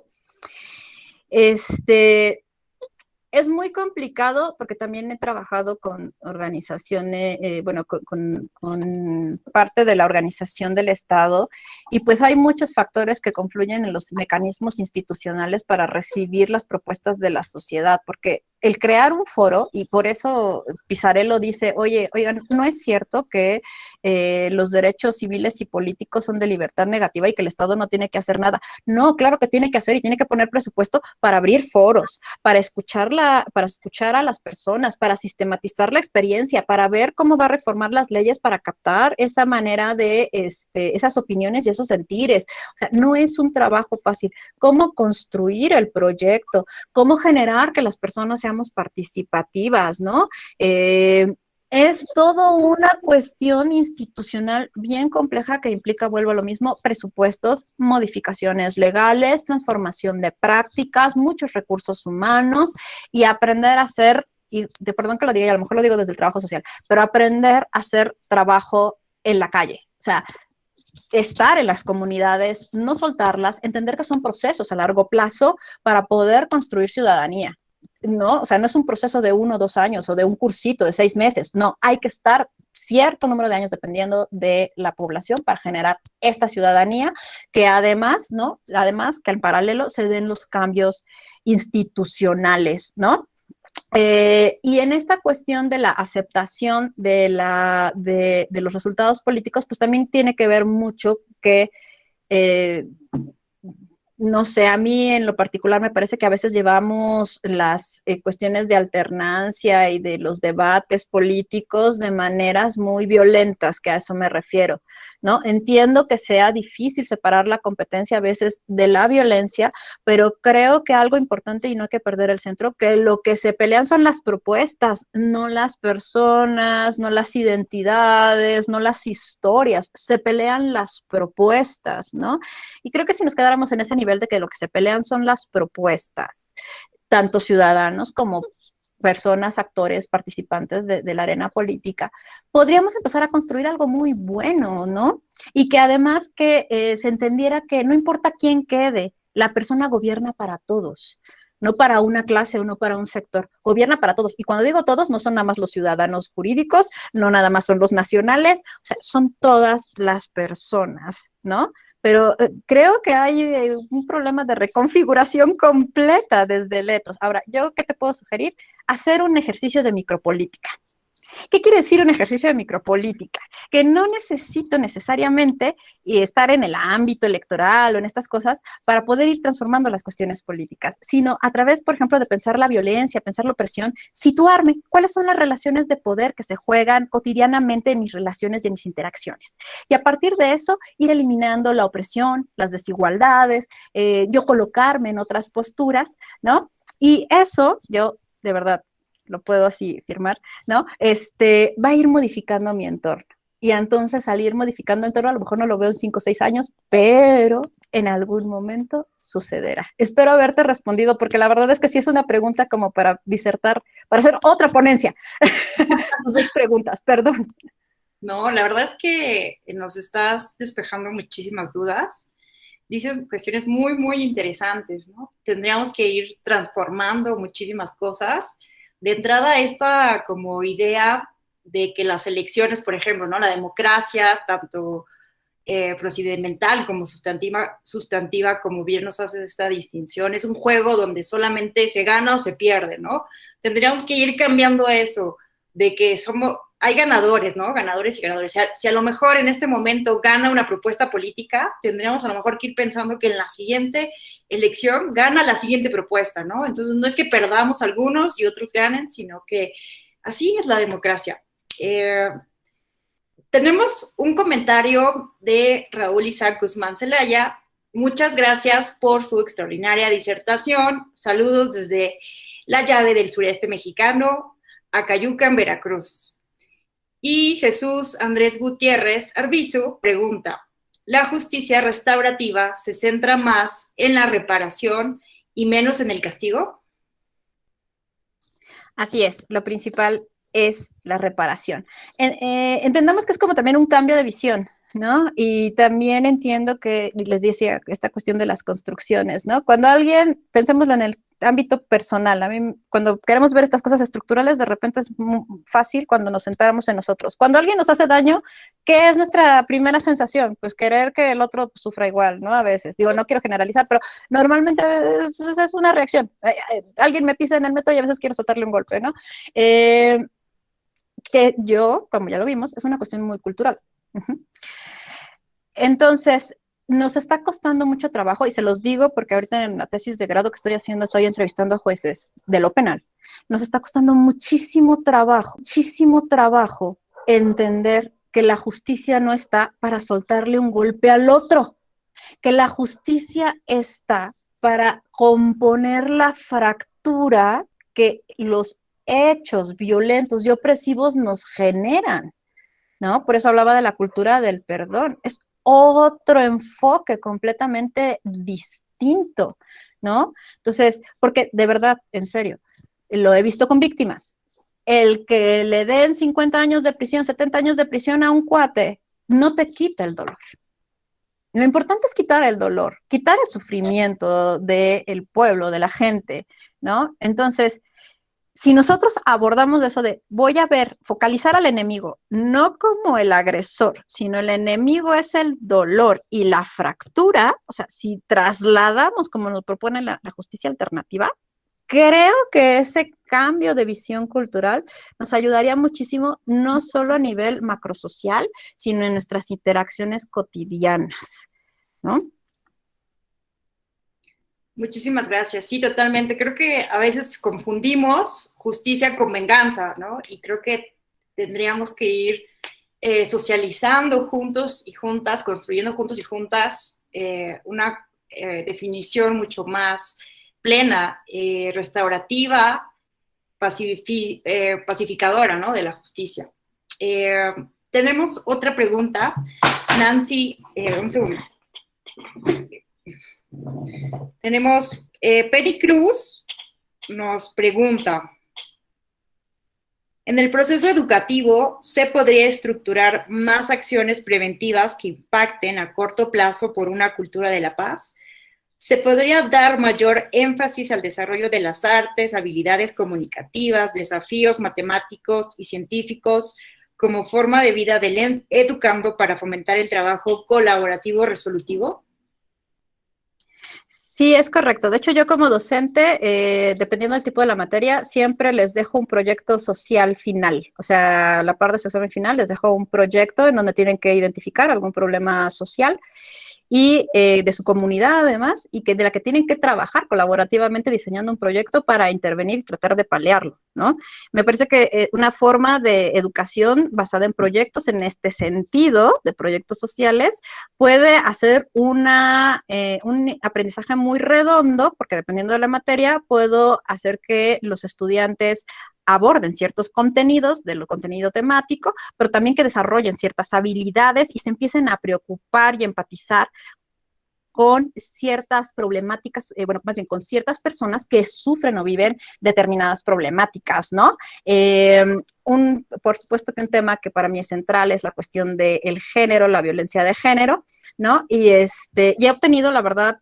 S2: Es muy complicado porque también he trabajado con organizaciones, bueno, con parte de la organización del Estado y pues hay muchos factores que confluyen en los mecanismos institucionales para recibir las propuestas de la sociedad, porque el crear un foro, y por eso Pizarello dice, oigan, no es cierto que los derechos civiles y políticos son de libertad negativa y que el Estado no tiene que hacer nada. No, claro que tiene que hacer y tiene que poner presupuesto para abrir foros, para escuchar a las personas, para sistematizar la experiencia, para ver cómo va a reformar las leyes para captar esa manera de esas opiniones y esos sentires. O sea, no es un trabajo fácil. ¿Cómo construir el proyecto? ¿Cómo generar que las personas seamos participativas, ¿no? Es todo una cuestión institucional bien compleja que implica, vuelvo a lo mismo, presupuestos, modificaciones legales, transformación de prácticas, muchos recursos humanos y aprender a hacer, y de perdón que lo diga, y a lo mejor lo digo desde el trabajo social, pero aprender a hacer trabajo en la calle. O sea, estar en las comunidades, no soltarlas, entender que son procesos a largo plazo para poder construir ciudadanía. No, o sea, no es un proceso de 1 o 2 años o de un cursito de 6 meses. No, hay que estar cierto número de años dependiendo de la población para generar esta ciudadanía que además, ¿no? Además que al paralelo se den los cambios institucionales, ¿no? Y en esta cuestión de la aceptación de los resultados políticos, pues también tiene que ver mucho que no sé, a mí en lo particular me parece que a veces llevamos las cuestiones de alternancia y de los debates políticos de maneras muy violentas, que a eso me refiero, ¿no? Entiendo que sea difícil separar la competencia a veces de la violencia, pero creo que algo importante y no hay que perder el centro, que lo que se pelean son las propuestas, no las personas, no las identidades, no las historias, se pelean las propuestas, ¿no? Y creo que si nos quedáramos en ese nivel de que lo que se pelean son las propuestas, tanto ciudadanos como personas, actores, participantes de la arena política, podríamos empezar a construir algo muy bueno, ¿no? Y que además que se entendiera que no importa quién quede, la persona gobierna para todos, no para una clase o no para un sector, gobierna para todos. Y cuando digo todos, no son nada más los ciudadanos jurídicos, no nada más son los nacionales, o sea, son todas las personas, ¿no? Pero creo que hay un problema de reconfiguración completa desde el etos. Ahora, ¿yo qué te puedo sugerir? Hacer un ejercicio de micropolítica. ¿Qué quiere decir un ejercicio de micropolítica? Que no necesito necesariamente estar en el ámbito electoral o en estas cosas para poder ir transformando las cuestiones políticas, sino a través, por ejemplo, de pensar la violencia, pensar la opresión, situarme cuáles son las relaciones de poder que se juegan cotidianamente en mis relaciones y en mis interacciones. Y a partir de eso, ir eliminando la opresión, las desigualdades, yo colocarme en otras posturas, ¿no? Y eso, yo de verdad lo puedo así firmar, ¿no? Va a ir modificando mi entorno. Y entonces al ir modificando el entorno, a lo mejor no lo veo en 5 o 6 años, pero en algún momento sucederá. Espero haberte respondido, porque la verdad es que sí es una pregunta como para disertar, para hacer otra ponencia. Tus 2 preguntas, perdón.
S1: No, la verdad es que nos estás despejando muchísimas dudas. Dices cuestiones muy, muy interesantes, ¿no? Tendríamos que ir transformando muchísimas cosas. De entrada, esta como idea de que las elecciones, por ejemplo, ¿no? La democracia, tanto procedimental como sustantiva, como bien nos hace esta distinción, es un juego donde solamente se gana o se pierde, ¿no? Tendríamos que ir cambiando eso, de que hay ganadores, ¿no? Ganadores y ganadores. Si a lo mejor en este momento gana una propuesta política, tendríamos a lo mejor que ir pensando que en la siguiente elección gana la siguiente propuesta, ¿no? Entonces no es que perdamos algunos y otros ganen, sino que así es la democracia. Tenemos un comentario de Raúl Isaac Guzmán Zelaya. Muchas gracias por su extraordinaria disertación. Saludos desde la llave del sureste mexicano, Acayuca, en Veracruz. Y Jesús Andrés Gutiérrez Arbizu pregunta, ¿la justicia restaurativa se centra más en la reparación y menos en el castigo?
S2: Así es, lo principal es la reparación. Entendamos que es como también un cambio de visión, ¿no? Y también entiendo que, les decía, esta cuestión de las construcciones, ¿no? Cuando alguien, pensémoslo en el ámbito personal, a mí cuando queremos ver estas cosas estructurales, de repente es muy fácil cuando nos centramos en nosotros. Cuando alguien nos hace daño, ¿qué es nuestra primera sensación? Pues querer que el otro sufra igual, ¿no? A veces, digo, no quiero generalizar, pero normalmente es una reacción. Alguien me pisa en el metro y a veces quiero soltarle un golpe, ¿no? Que yo, como ya lo vimos, es una cuestión muy cultural. Entonces, nos está costando mucho trabajo, y se los digo porque ahorita en la tesis de grado que estoy haciendo, estoy entrevistando a jueces de lo penal. Nos está costando muchísimo trabajo entender que la justicia no está para soltarle un golpe al otro, que la justicia está para componer la fractura que los hechos violentos y opresivos nos generan, ¿no? Por eso hablaba de la cultura del perdón. Es otro enfoque completamente distinto, ¿no? Entonces, porque de verdad, en serio, lo he visto con víctimas. El que le den 50 años de prisión, 70 años de prisión a un cuate, no te quita el dolor. Lo importante es quitar el dolor, quitar el sufrimiento del pueblo, de la gente, ¿no? Entonces, si nosotros abordamos eso de voy a ver, focalizar al enemigo, no como el agresor, sino el enemigo es el dolor y la fractura, o sea, si trasladamos como nos propone la justicia alternativa, creo que ese cambio de visión cultural nos ayudaría muchísimo, no solo a nivel macrosocial, sino en nuestras interacciones cotidianas, ¿no?
S1: Muchísimas gracias. Sí, totalmente. Creo que a veces confundimos justicia con venganza, ¿no? Y creo que tendríamos que ir socializando juntos y juntas, construyendo juntos y juntas una definición mucho más plena, restaurativa, pacificadora, ¿no? De la justicia. Tenemos otra pregunta. Nancy, un segundo. Tenemos Peri Cruz nos pregunta, en el proceso educativo, ¿se podría estructurar más acciones preventivas que impacten a corto plazo por una cultura de la paz? ¿Se podría dar mayor énfasis al desarrollo de las artes, habilidades comunicativas, desafíos matemáticos y científicos como forma de vida del educando para fomentar el trabajo colaborativo resolutivo?
S2: Sí, es correcto. De hecho, yo como docente, dependiendo del tipo de la materia, siempre les dejo un proyecto social final. O sea, a la par de su examen final, les dejo un proyecto en donde tienen que identificar algún problema social y de su comunidad además, y de la que tienen que trabajar colaborativamente diseñando un proyecto para intervenir y tratar de paliarlo, ¿no? Me parece que una forma de educación basada en proyectos en este sentido, de proyectos sociales, puede hacer un aprendizaje muy redondo, porque dependiendo de la materia, puedo hacer que los estudiantes aborden ciertos contenidos del contenido temático, pero también que desarrollen ciertas habilidades y se empiecen a preocupar y empatizar con ciertas problemáticas, más bien con ciertas personas que sufren o viven determinadas problemáticas, ¿no? Por supuesto que un tema que para mí es central es la cuestión del género, la violencia de género, ¿no? Y he obtenido, la verdad,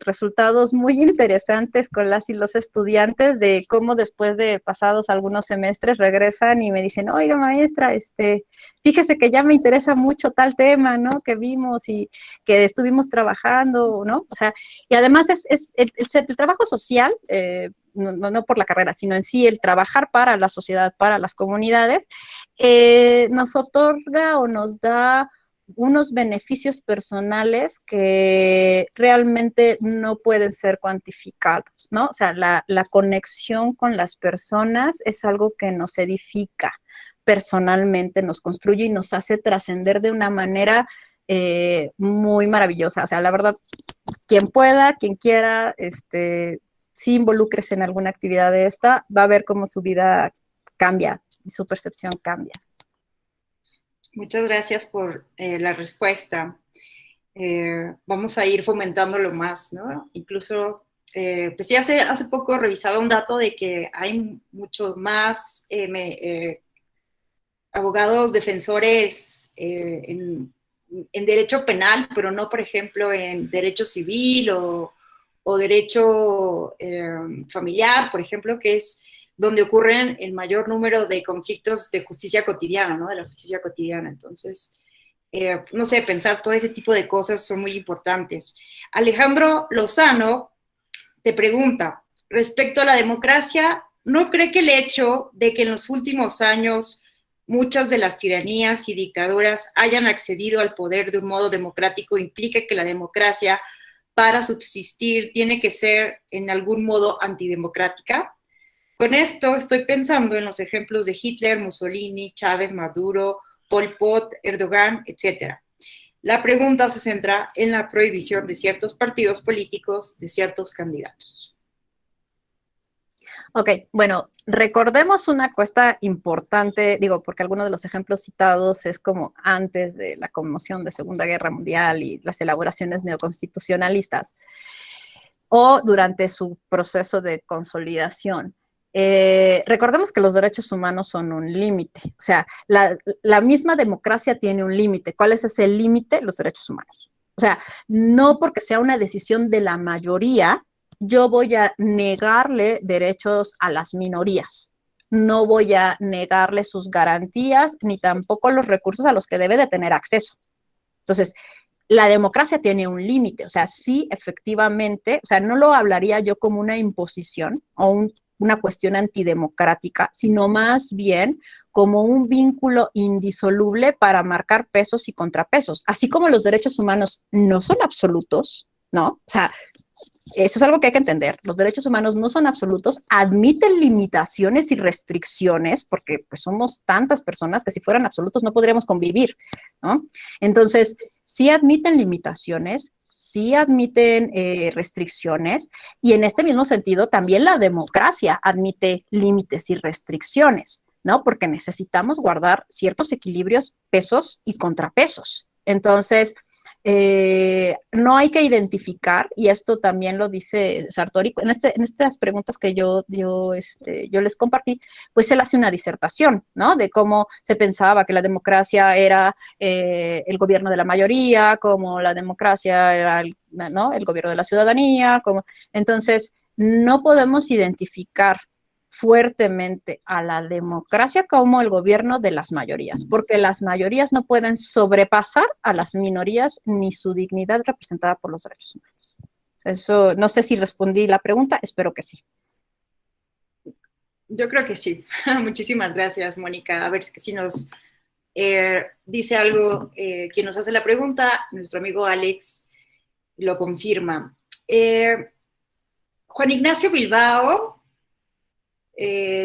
S2: resultados muy interesantes con las y los estudiantes de cómo después de pasados algunos semestres regresan y me dicen, oiga, maestra, fíjese que ya me interesa mucho tal tema, ¿no? Que vimos y que estuvimos trabajando, ¿no? O sea, y además el trabajo social, no por la carrera, sino en sí el trabajar para la sociedad, para las comunidades, nos otorga o nos da unos beneficios personales que realmente no pueden ser cuantificados, ¿no? O sea, la conexión con las personas es algo que nos edifica personalmente, nos construye y nos hace trascender de una manera muy maravillosa. O sea, la verdad, quien pueda, quien quiera, si involúcrese en alguna actividad de esta, va a ver cómo su vida cambia y su percepción cambia.
S1: Muchas gracias por la respuesta. Vamos a ir fomentándolo más, ¿no? Incluso, pues sí, hace poco revisaba un dato de que hay mucho más abogados defensores en derecho penal, pero no, por ejemplo, en derecho civil o derecho familiar, por ejemplo, que es donde ocurren el mayor número de conflictos de justicia cotidiana, ¿no? De la justicia cotidiana. Entonces, no sé, pensar todo ese tipo de cosas son muy importantes. Alejandro Lozano te pregunta, respecto a la democracia, ¿no cree que el hecho de que en los últimos años muchas de las tiranías y dictaduras hayan accedido al poder de un modo democrático implica que la democracia, para subsistir, tiene que ser en algún modo antidemocrática? Con esto estoy pensando en los ejemplos de Hitler, Mussolini, Chávez, Maduro, Pol Pot, Erdogan, etc. La pregunta se centra en la prohibición de ciertos partidos políticos, de ciertos candidatos.
S2: Ok, bueno, recordemos una cuesta importante, digo, porque algunos de los ejemplos citados es como antes de la conmoción de Segunda Guerra Mundial y las elaboraciones neoconstitucionalistas, o durante su proceso de consolidación. Recordemos que los derechos humanos son un límite, o sea, la misma democracia tiene un límite. ¿Cuál es ese límite? Los derechos humanos. O sea, no porque sea una decisión de la mayoría, yo voy a negarle derechos a las minorías. No voy a negarle sus garantías ni tampoco los recursos a los que debe de tener acceso. Entonces, la democracia tiene un límite, o sea, sí, efectivamente, o sea, no lo hablaría yo como una imposición o una cuestión antidemocrática, sino más bien como un vínculo indisoluble para marcar pesos y contrapesos. Así como los derechos humanos no son absolutos, ¿no? O sea, eso es algo que hay que entender. Los derechos humanos no son absolutos, admiten limitaciones y restricciones, porque pues somos tantas personas que si fueran absolutos no podríamos convivir, ¿no? Entonces, sí admiten limitaciones, sí admiten restricciones, y en este mismo sentido también la democracia admite límites y restricciones, ¿no? Porque necesitamos guardar ciertos equilibrios, pesos y contrapesos. Entonces, no hay que identificar, y esto también lo dice Sartori, en estas preguntas que yo les compartí, pues él hace una disertación, ¿no? De cómo se pensaba que la democracia era el gobierno de la mayoría, como la democracia era ¿no? El gobierno de la ciudadanía, entonces no podemos identificar fuertemente a la democracia como el gobierno de las mayorías, porque las mayorías no pueden sobrepasar a las minorías ni su dignidad representada por los derechos humanos. Eso, no sé si respondí la pregunta, espero que sí.
S1: Yo creo que sí. Muchísimas gracias, Mónica. A ver si nos dice algo quien nos hace la pregunta, nuestro amigo Alex lo confirma. Juan Ignacio Bilbao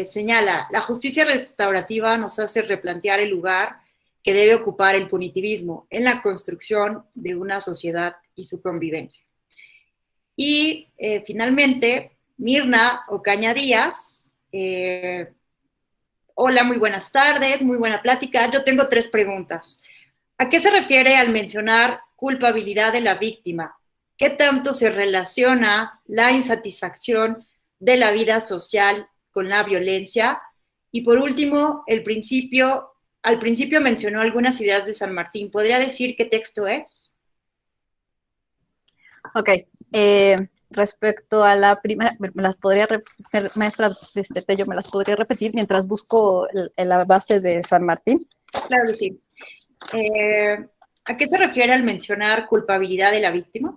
S1: señala, la justicia restaurativa nos hace replantear el lugar que debe ocupar el punitivismo en la construcción de una sociedad y su convivencia. Y finalmente, Mirna Ocaña Díaz, hola, muy buenas tardes, muy buena plática. Yo tengo 3 preguntas. ¿A qué se refiere al mencionar culpabilidad de la víctima? ¿Qué tanto se relaciona la insatisfacción de la vida social con la violencia? Y por último, al principio mencionó algunas ideas de San Martín. ¿Podría decir qué texto es?
S2: Ok, respecto a la primera, me las podría, maestra Tello, me las podría repetir mientras busco la base de San Martín.
S1: Claro que sí. ¿A qué se refiere al mencionar culpabilidad de la víctima?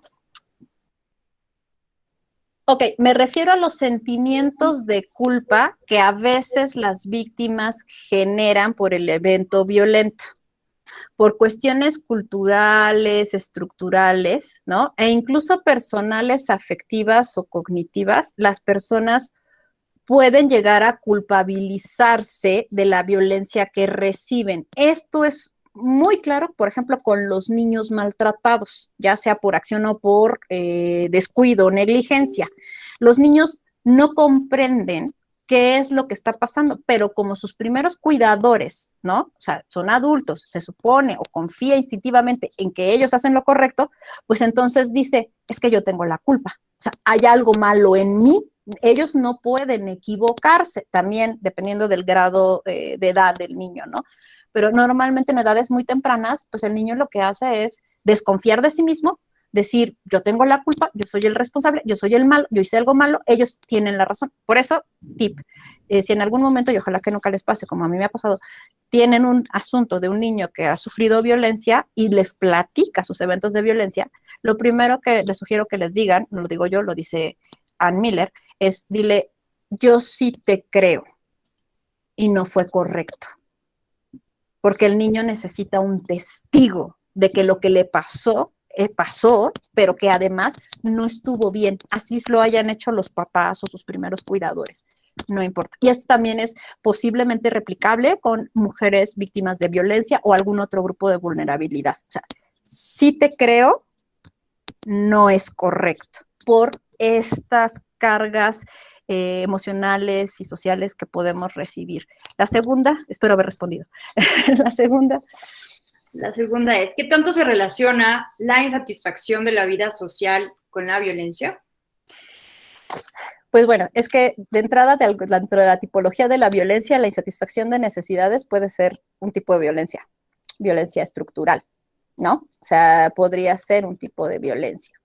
S2: Ok, me refiero a los sentimientos de culpa que a veces las víctimas generan por el evento violento, por cuestiones culturales, estructurales, ¿no? E incluso personales, afectivas o cognitivas, las personas pueden llegar a culpabilizarse de la violencia que reciben. Esto es muy claro, por ejemplo, con los niños maltratados, ya sea por acción o por descuido o negligencia. Los niños no comprenden qué es lo que está pasando, pero como sus primeros cuidadores, ¿no? O sea, son adultos, se supone o confía instintivamente en que ellos hacen lo correcto, pues entonces dice, es que yo tengo la culpa. O sea, hay algo malo en mí. Ellos no pueden equivocarse, también dependiendo del grado de edad del niño, ¿no? Pero normalmente en edades muy tempranas, pues el niño lo que hace es desconfiar de sí mismo, decir, yo tengo la culpa, yo soy el responsable, yo soy el malo, yo hice algo malo, ellos tienen la razón. Por eso, tip, si en algún momento, y ojalá que nunca les pase, como a mí me ha pasado, tienen un asunto de un niño que ha sufrido violencia y les platica sus eventos de violencia, lo primero que les sugiero que les digan, no lo digo yo, lo dice Ann Miller, es dile, yo sí te creo y no fue correcto. Porque el niño necesita un testigo de que lo que le pasó, pasó, pero que además no estuvo bien. Así lo hayan hecho los papás o sus primeros cuidadores. No importa. Y esto también es posiblemente replicable con mujeres víctimas de violencia o algún otro grupo de vulnerabilidad. O sea, sí te creo, no es correcto por estas cargas emocionales y sociales que podemos recibir. La segunda, espero haber respondido. La segunda
S1: es, ¿qué tanto se relaciona la insatisfacción de la vida social con la violencia?
S2: Pues bueno, es que de entrada, dentro de la tipología de la violencia, la insatisfacción de necesidades puede ser un tipo de violencia estructural, ¿no? O sea, podría ser un tipo de violencia.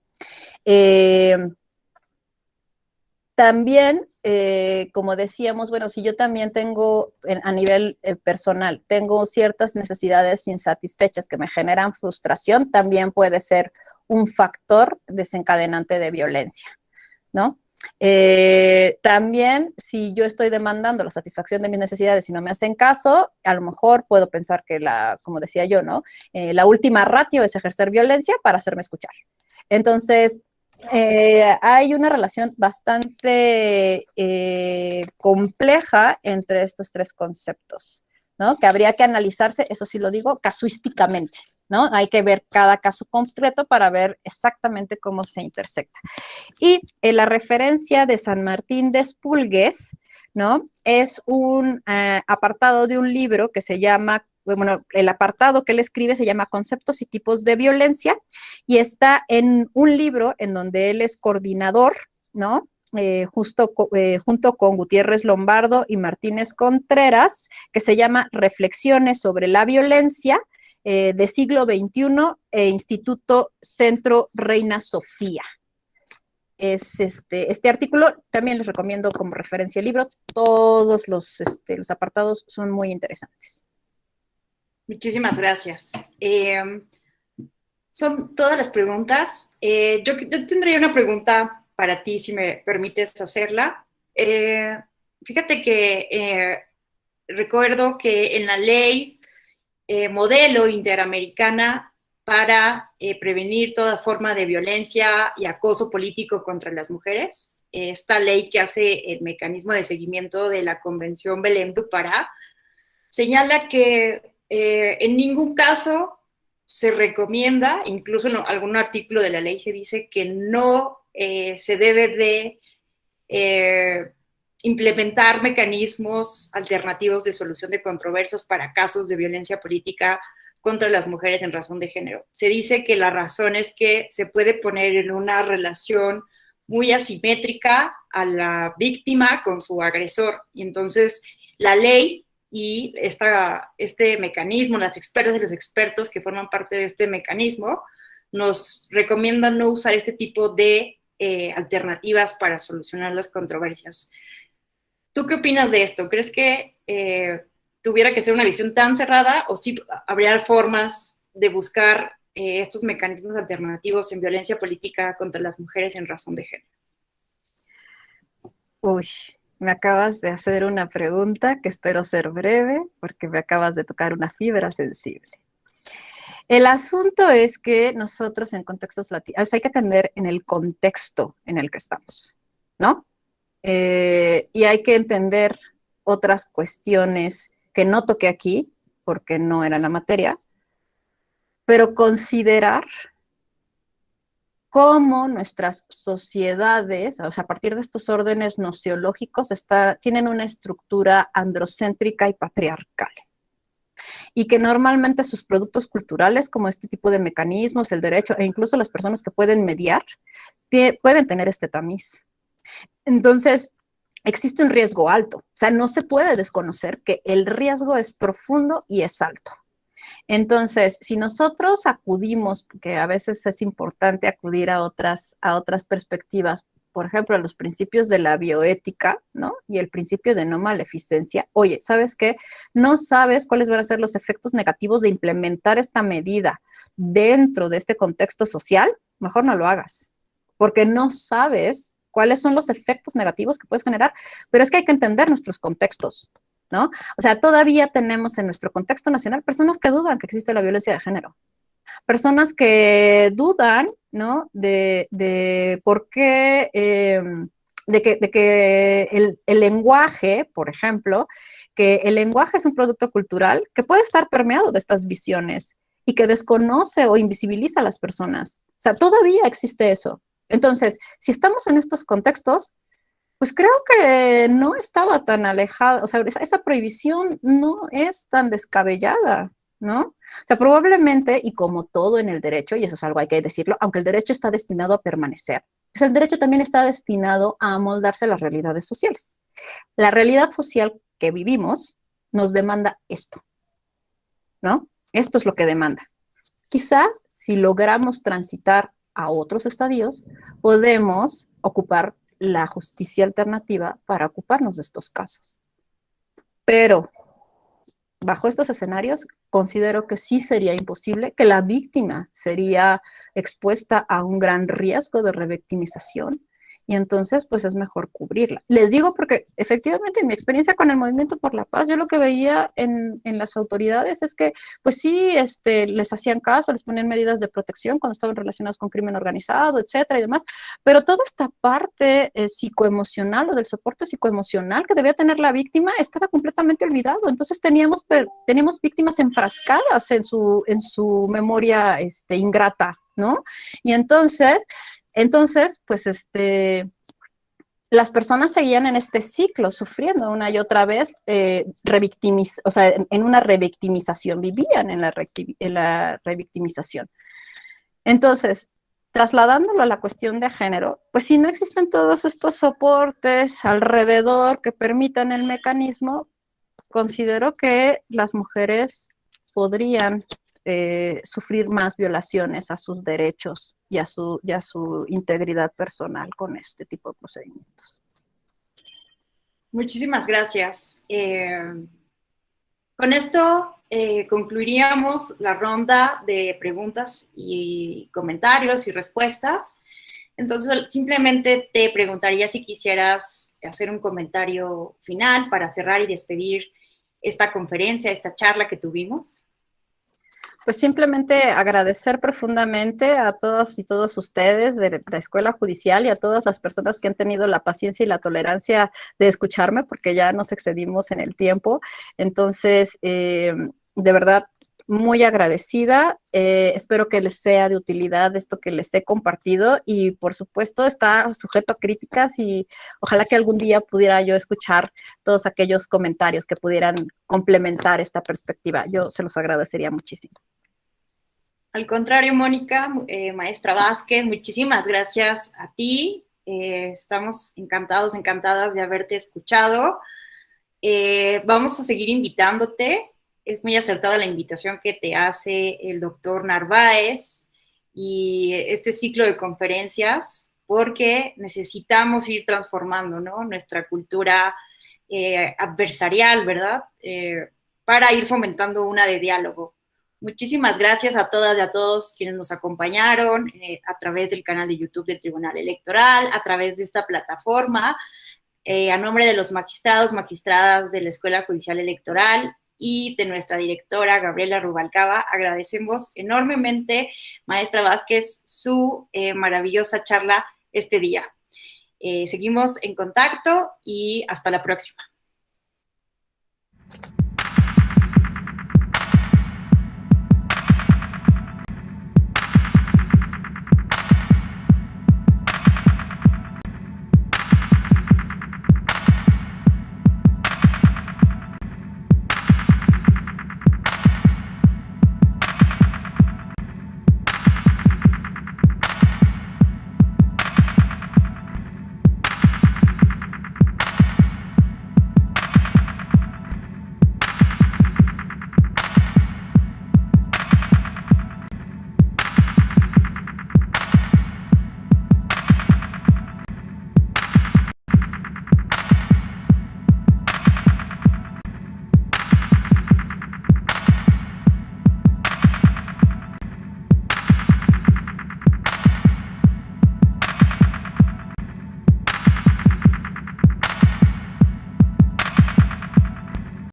S2: También, como decíamos, bueno, si yo también tengo a nivel personal, tengo ciertas necesidades insatisfechas que me generan frustración, también puede ser un factor desencadenante de violencia, ¿no? También, si yo estoy demandando la satisfacción de mis necesidades y no me hacen caso, a lo mejor puedo pensar que como decía yo, ¿no? La última ratio es ejercer violencia para hacerme escuchar. Entonces, Hay una relación bastante compleja entre estos tres conceptos, ¿no? Que habría que analizarse, eso sí lo digo, casuísticamente, ¿no? Hay que ver cada caso concreto para ver exactamente cómo se intersecta. Y la referencia de San Martín de Espulgues, ¿no? Es un apartado de un libro que se llama, bueno, el apartado que él escribe se llama Conceptos y tipos de violencia, y está en un libro en donde él es coordinador, ¿no? Junto con Gutiérrez Lombardo y Martínez Contreras, que se llama Reflexiones sobre la violencia de siglo XXI Instituto Centro Reina Sofía. Es este artículo, también les recomiendo como referencia el libro, todos los apartados son muy interesantes.
S1: Muchísimas gracias. Son todas las preguntas. Yo tendría una pregunta para ti, si me permites hacerla. Fíjate que recuerdo que en la ley modelo interamericana para prevenir toda forma de violencia y acoso político contra las mujeres, esta ley que hace el mecanismo de seguimiento de la Convención Belém do Pará, señala que en ningún caso se recomienda, incluso en algún artículo de la ley se dice que no se debe de implementar mecanismos alternativos de solución de controversias para casos de violencia política contra las mujeres en razón de género. Se dice que la razón es que se puede poner en una relación muy asimétrica a la víctima con su agresor. Y entonces la ley y este mecanismo, las expertas y los expertos que forman parte de este mecanismo, nos recomiendan no usar este tipo de alternativas para solucionar las controversias. ¿Tú qué opinas de esto? ¿Crees que tuviera que ser una visión tan cerrada o sí habría formas de buscar estos mecanismos alternativos en violencia política contra las mujeres en razón de género?
S2: Uy, me acabas de hacer una pregunta que espero ser breve porque me acabas de tocar una fibra sensible. El asunto es que nosotros en contextos latinos, o sea, hay que atender en el contexto en el que estamos, ¿no? Y hay que entender otras cuestiones que no toqué aquí porque no era la materia, pero considerar cómo nuestras sociedades, o sea, a partir de estos órdenes nociológicos, tienen una estructura androcéntrica y patriarcal. Y que normalmente sus productos culturales, como este tipo de mecanismos, el derecho, e incluso las personas que pueden mediar, pueden tener este tamiz. Entonces, existe un riesgo alto. O sea, no se puede desconocer que el riesgo es profundo y es alto. Entonces, si nosotros acudimos, porque a veces es importante acudir a otras perspectivas, por ejemplo, a los principios de la bioética, ¿no? Y el principio de no maleficencia. Oye, ¿sabes qué? No sabes cuáles van a ser los efectos negativos de implementar esta medida dentro de este contexto social, mejor no lo hagas, porque no sabes cuáles son los efectos negativos que puedes generar, pero es que hay que entender nuestros contextos, ¿no? O sea, todavía tenemos en nuestro contexto nacional personas que dudan que existe la violencia de género, personas que dudan, ¿no? De por qué, de que el lenguaje, por ejemplo, que el lenguaje es un producto cultural que puede estar permeado de estas visiones y que desconoce o invisibiliza a las personas. O sea, todavía existe eso. Entonces, si estamos en estos contextos, pues creo que no estaba tan alejada, o sea, esa prohibición no es tan descabellada, ¿no? O sea, probablemente, y como todo en el derecho, y eso es algo hay que decirlo, aunque el derecho está destinado a permanecer, pues el derecho también está destinado a amoldarse a las realidades sociales. La realidad social que vivimos nos demanda esto, ¿no? Esto es lo que demanda. Quizá si logramos transitar a otros estadios, podemos ocupar la justicia alternativa para ocuparnos de estos casos. Pero bajo estos escenarios, considero que sí sería imposible, que la víctima sería expuesta a un gran riesgo de revictimización y entonces pues es mejor cubrirla. Les digo porque efectivamente en mi experiencia con el Movimiento por la Paz, yo lo que veía en las autoridades es que pues sí, les hacían caso, les ponían medidas de protección cuando estaban relacionados con crimen organizado, etcétera y demás, pero toda esta parte psicoemocional o del soporte psicoemocional que debía tener la víctima estaba completamente olvidado. Entonces teníamos víctimas enfrascadas en su memoria ingrata, ¿no? Y entonces, pues las personas seguían en este ciclo, sufriendo una y otra vez, o sea, en una revictimización, vivían en la revictimización. Entonces, trasladándolo a la cuestión de género, pues si no existen todos estos soportes alrededor que permitan el mecanismo, considero que las mujeres podrían sufrir más violaciones a sus derechos y a su integridad personal con este tipo de procedimientos.
S1: Muchísimas gracias. Con esto concluiríamos la ronda de preguntas y comentarios y respuestas. Entonces, simplemente te preguntaría si quisieras hacer un comentario final para cerrar y despedir esta conferencia, esta charla que tuvimos.
S2: Pues simplemente agradecer profundamente a todas y todos ustedes de la Escuela Judicial y a todas las personas que han tenido la paciencia y la tolerancia de escucharme, porque ya nos excedimos en el tiempo. Entonces, de verdad, muy agradecida. Espero que les sea de utilidad esto que les he compartido y, por supuesto, está sujeto a críticas y ojalá que algún día pudiera yo escuchar todos aquellos comentarios que pudieran complementar esta perspectiva. Yo se los agradecería muchísimo.
S1: Al contrario, Mónica, maestra Vázquez, muchísimas gracias a ti. Estamos encantados, encantadas de haberte escuchado. Vamos a seguir invitándote. Es muy acertada la invitación que te hace el doctor Narváez y este ciclo de conferencias, porque necesitamos ir transformando, ¿no?, nuestra cultura adversarial, ¿verdad? Para ir fomentando una de diálogo. Muchísimas gracias a todas y a todos quienes nos acompañaron a través del canal de YouTube del Tribunal Electoral, a través de esta plataforma. A nombre de los magistrados, magistradas de la Escuela Judicial Electoral y de nuestra directora Gabriela Rubalcaba, agradecemos enormemente, maestra Vázquez, su maravillosa charla este día. Seguimos en contacto y hasta la próxima.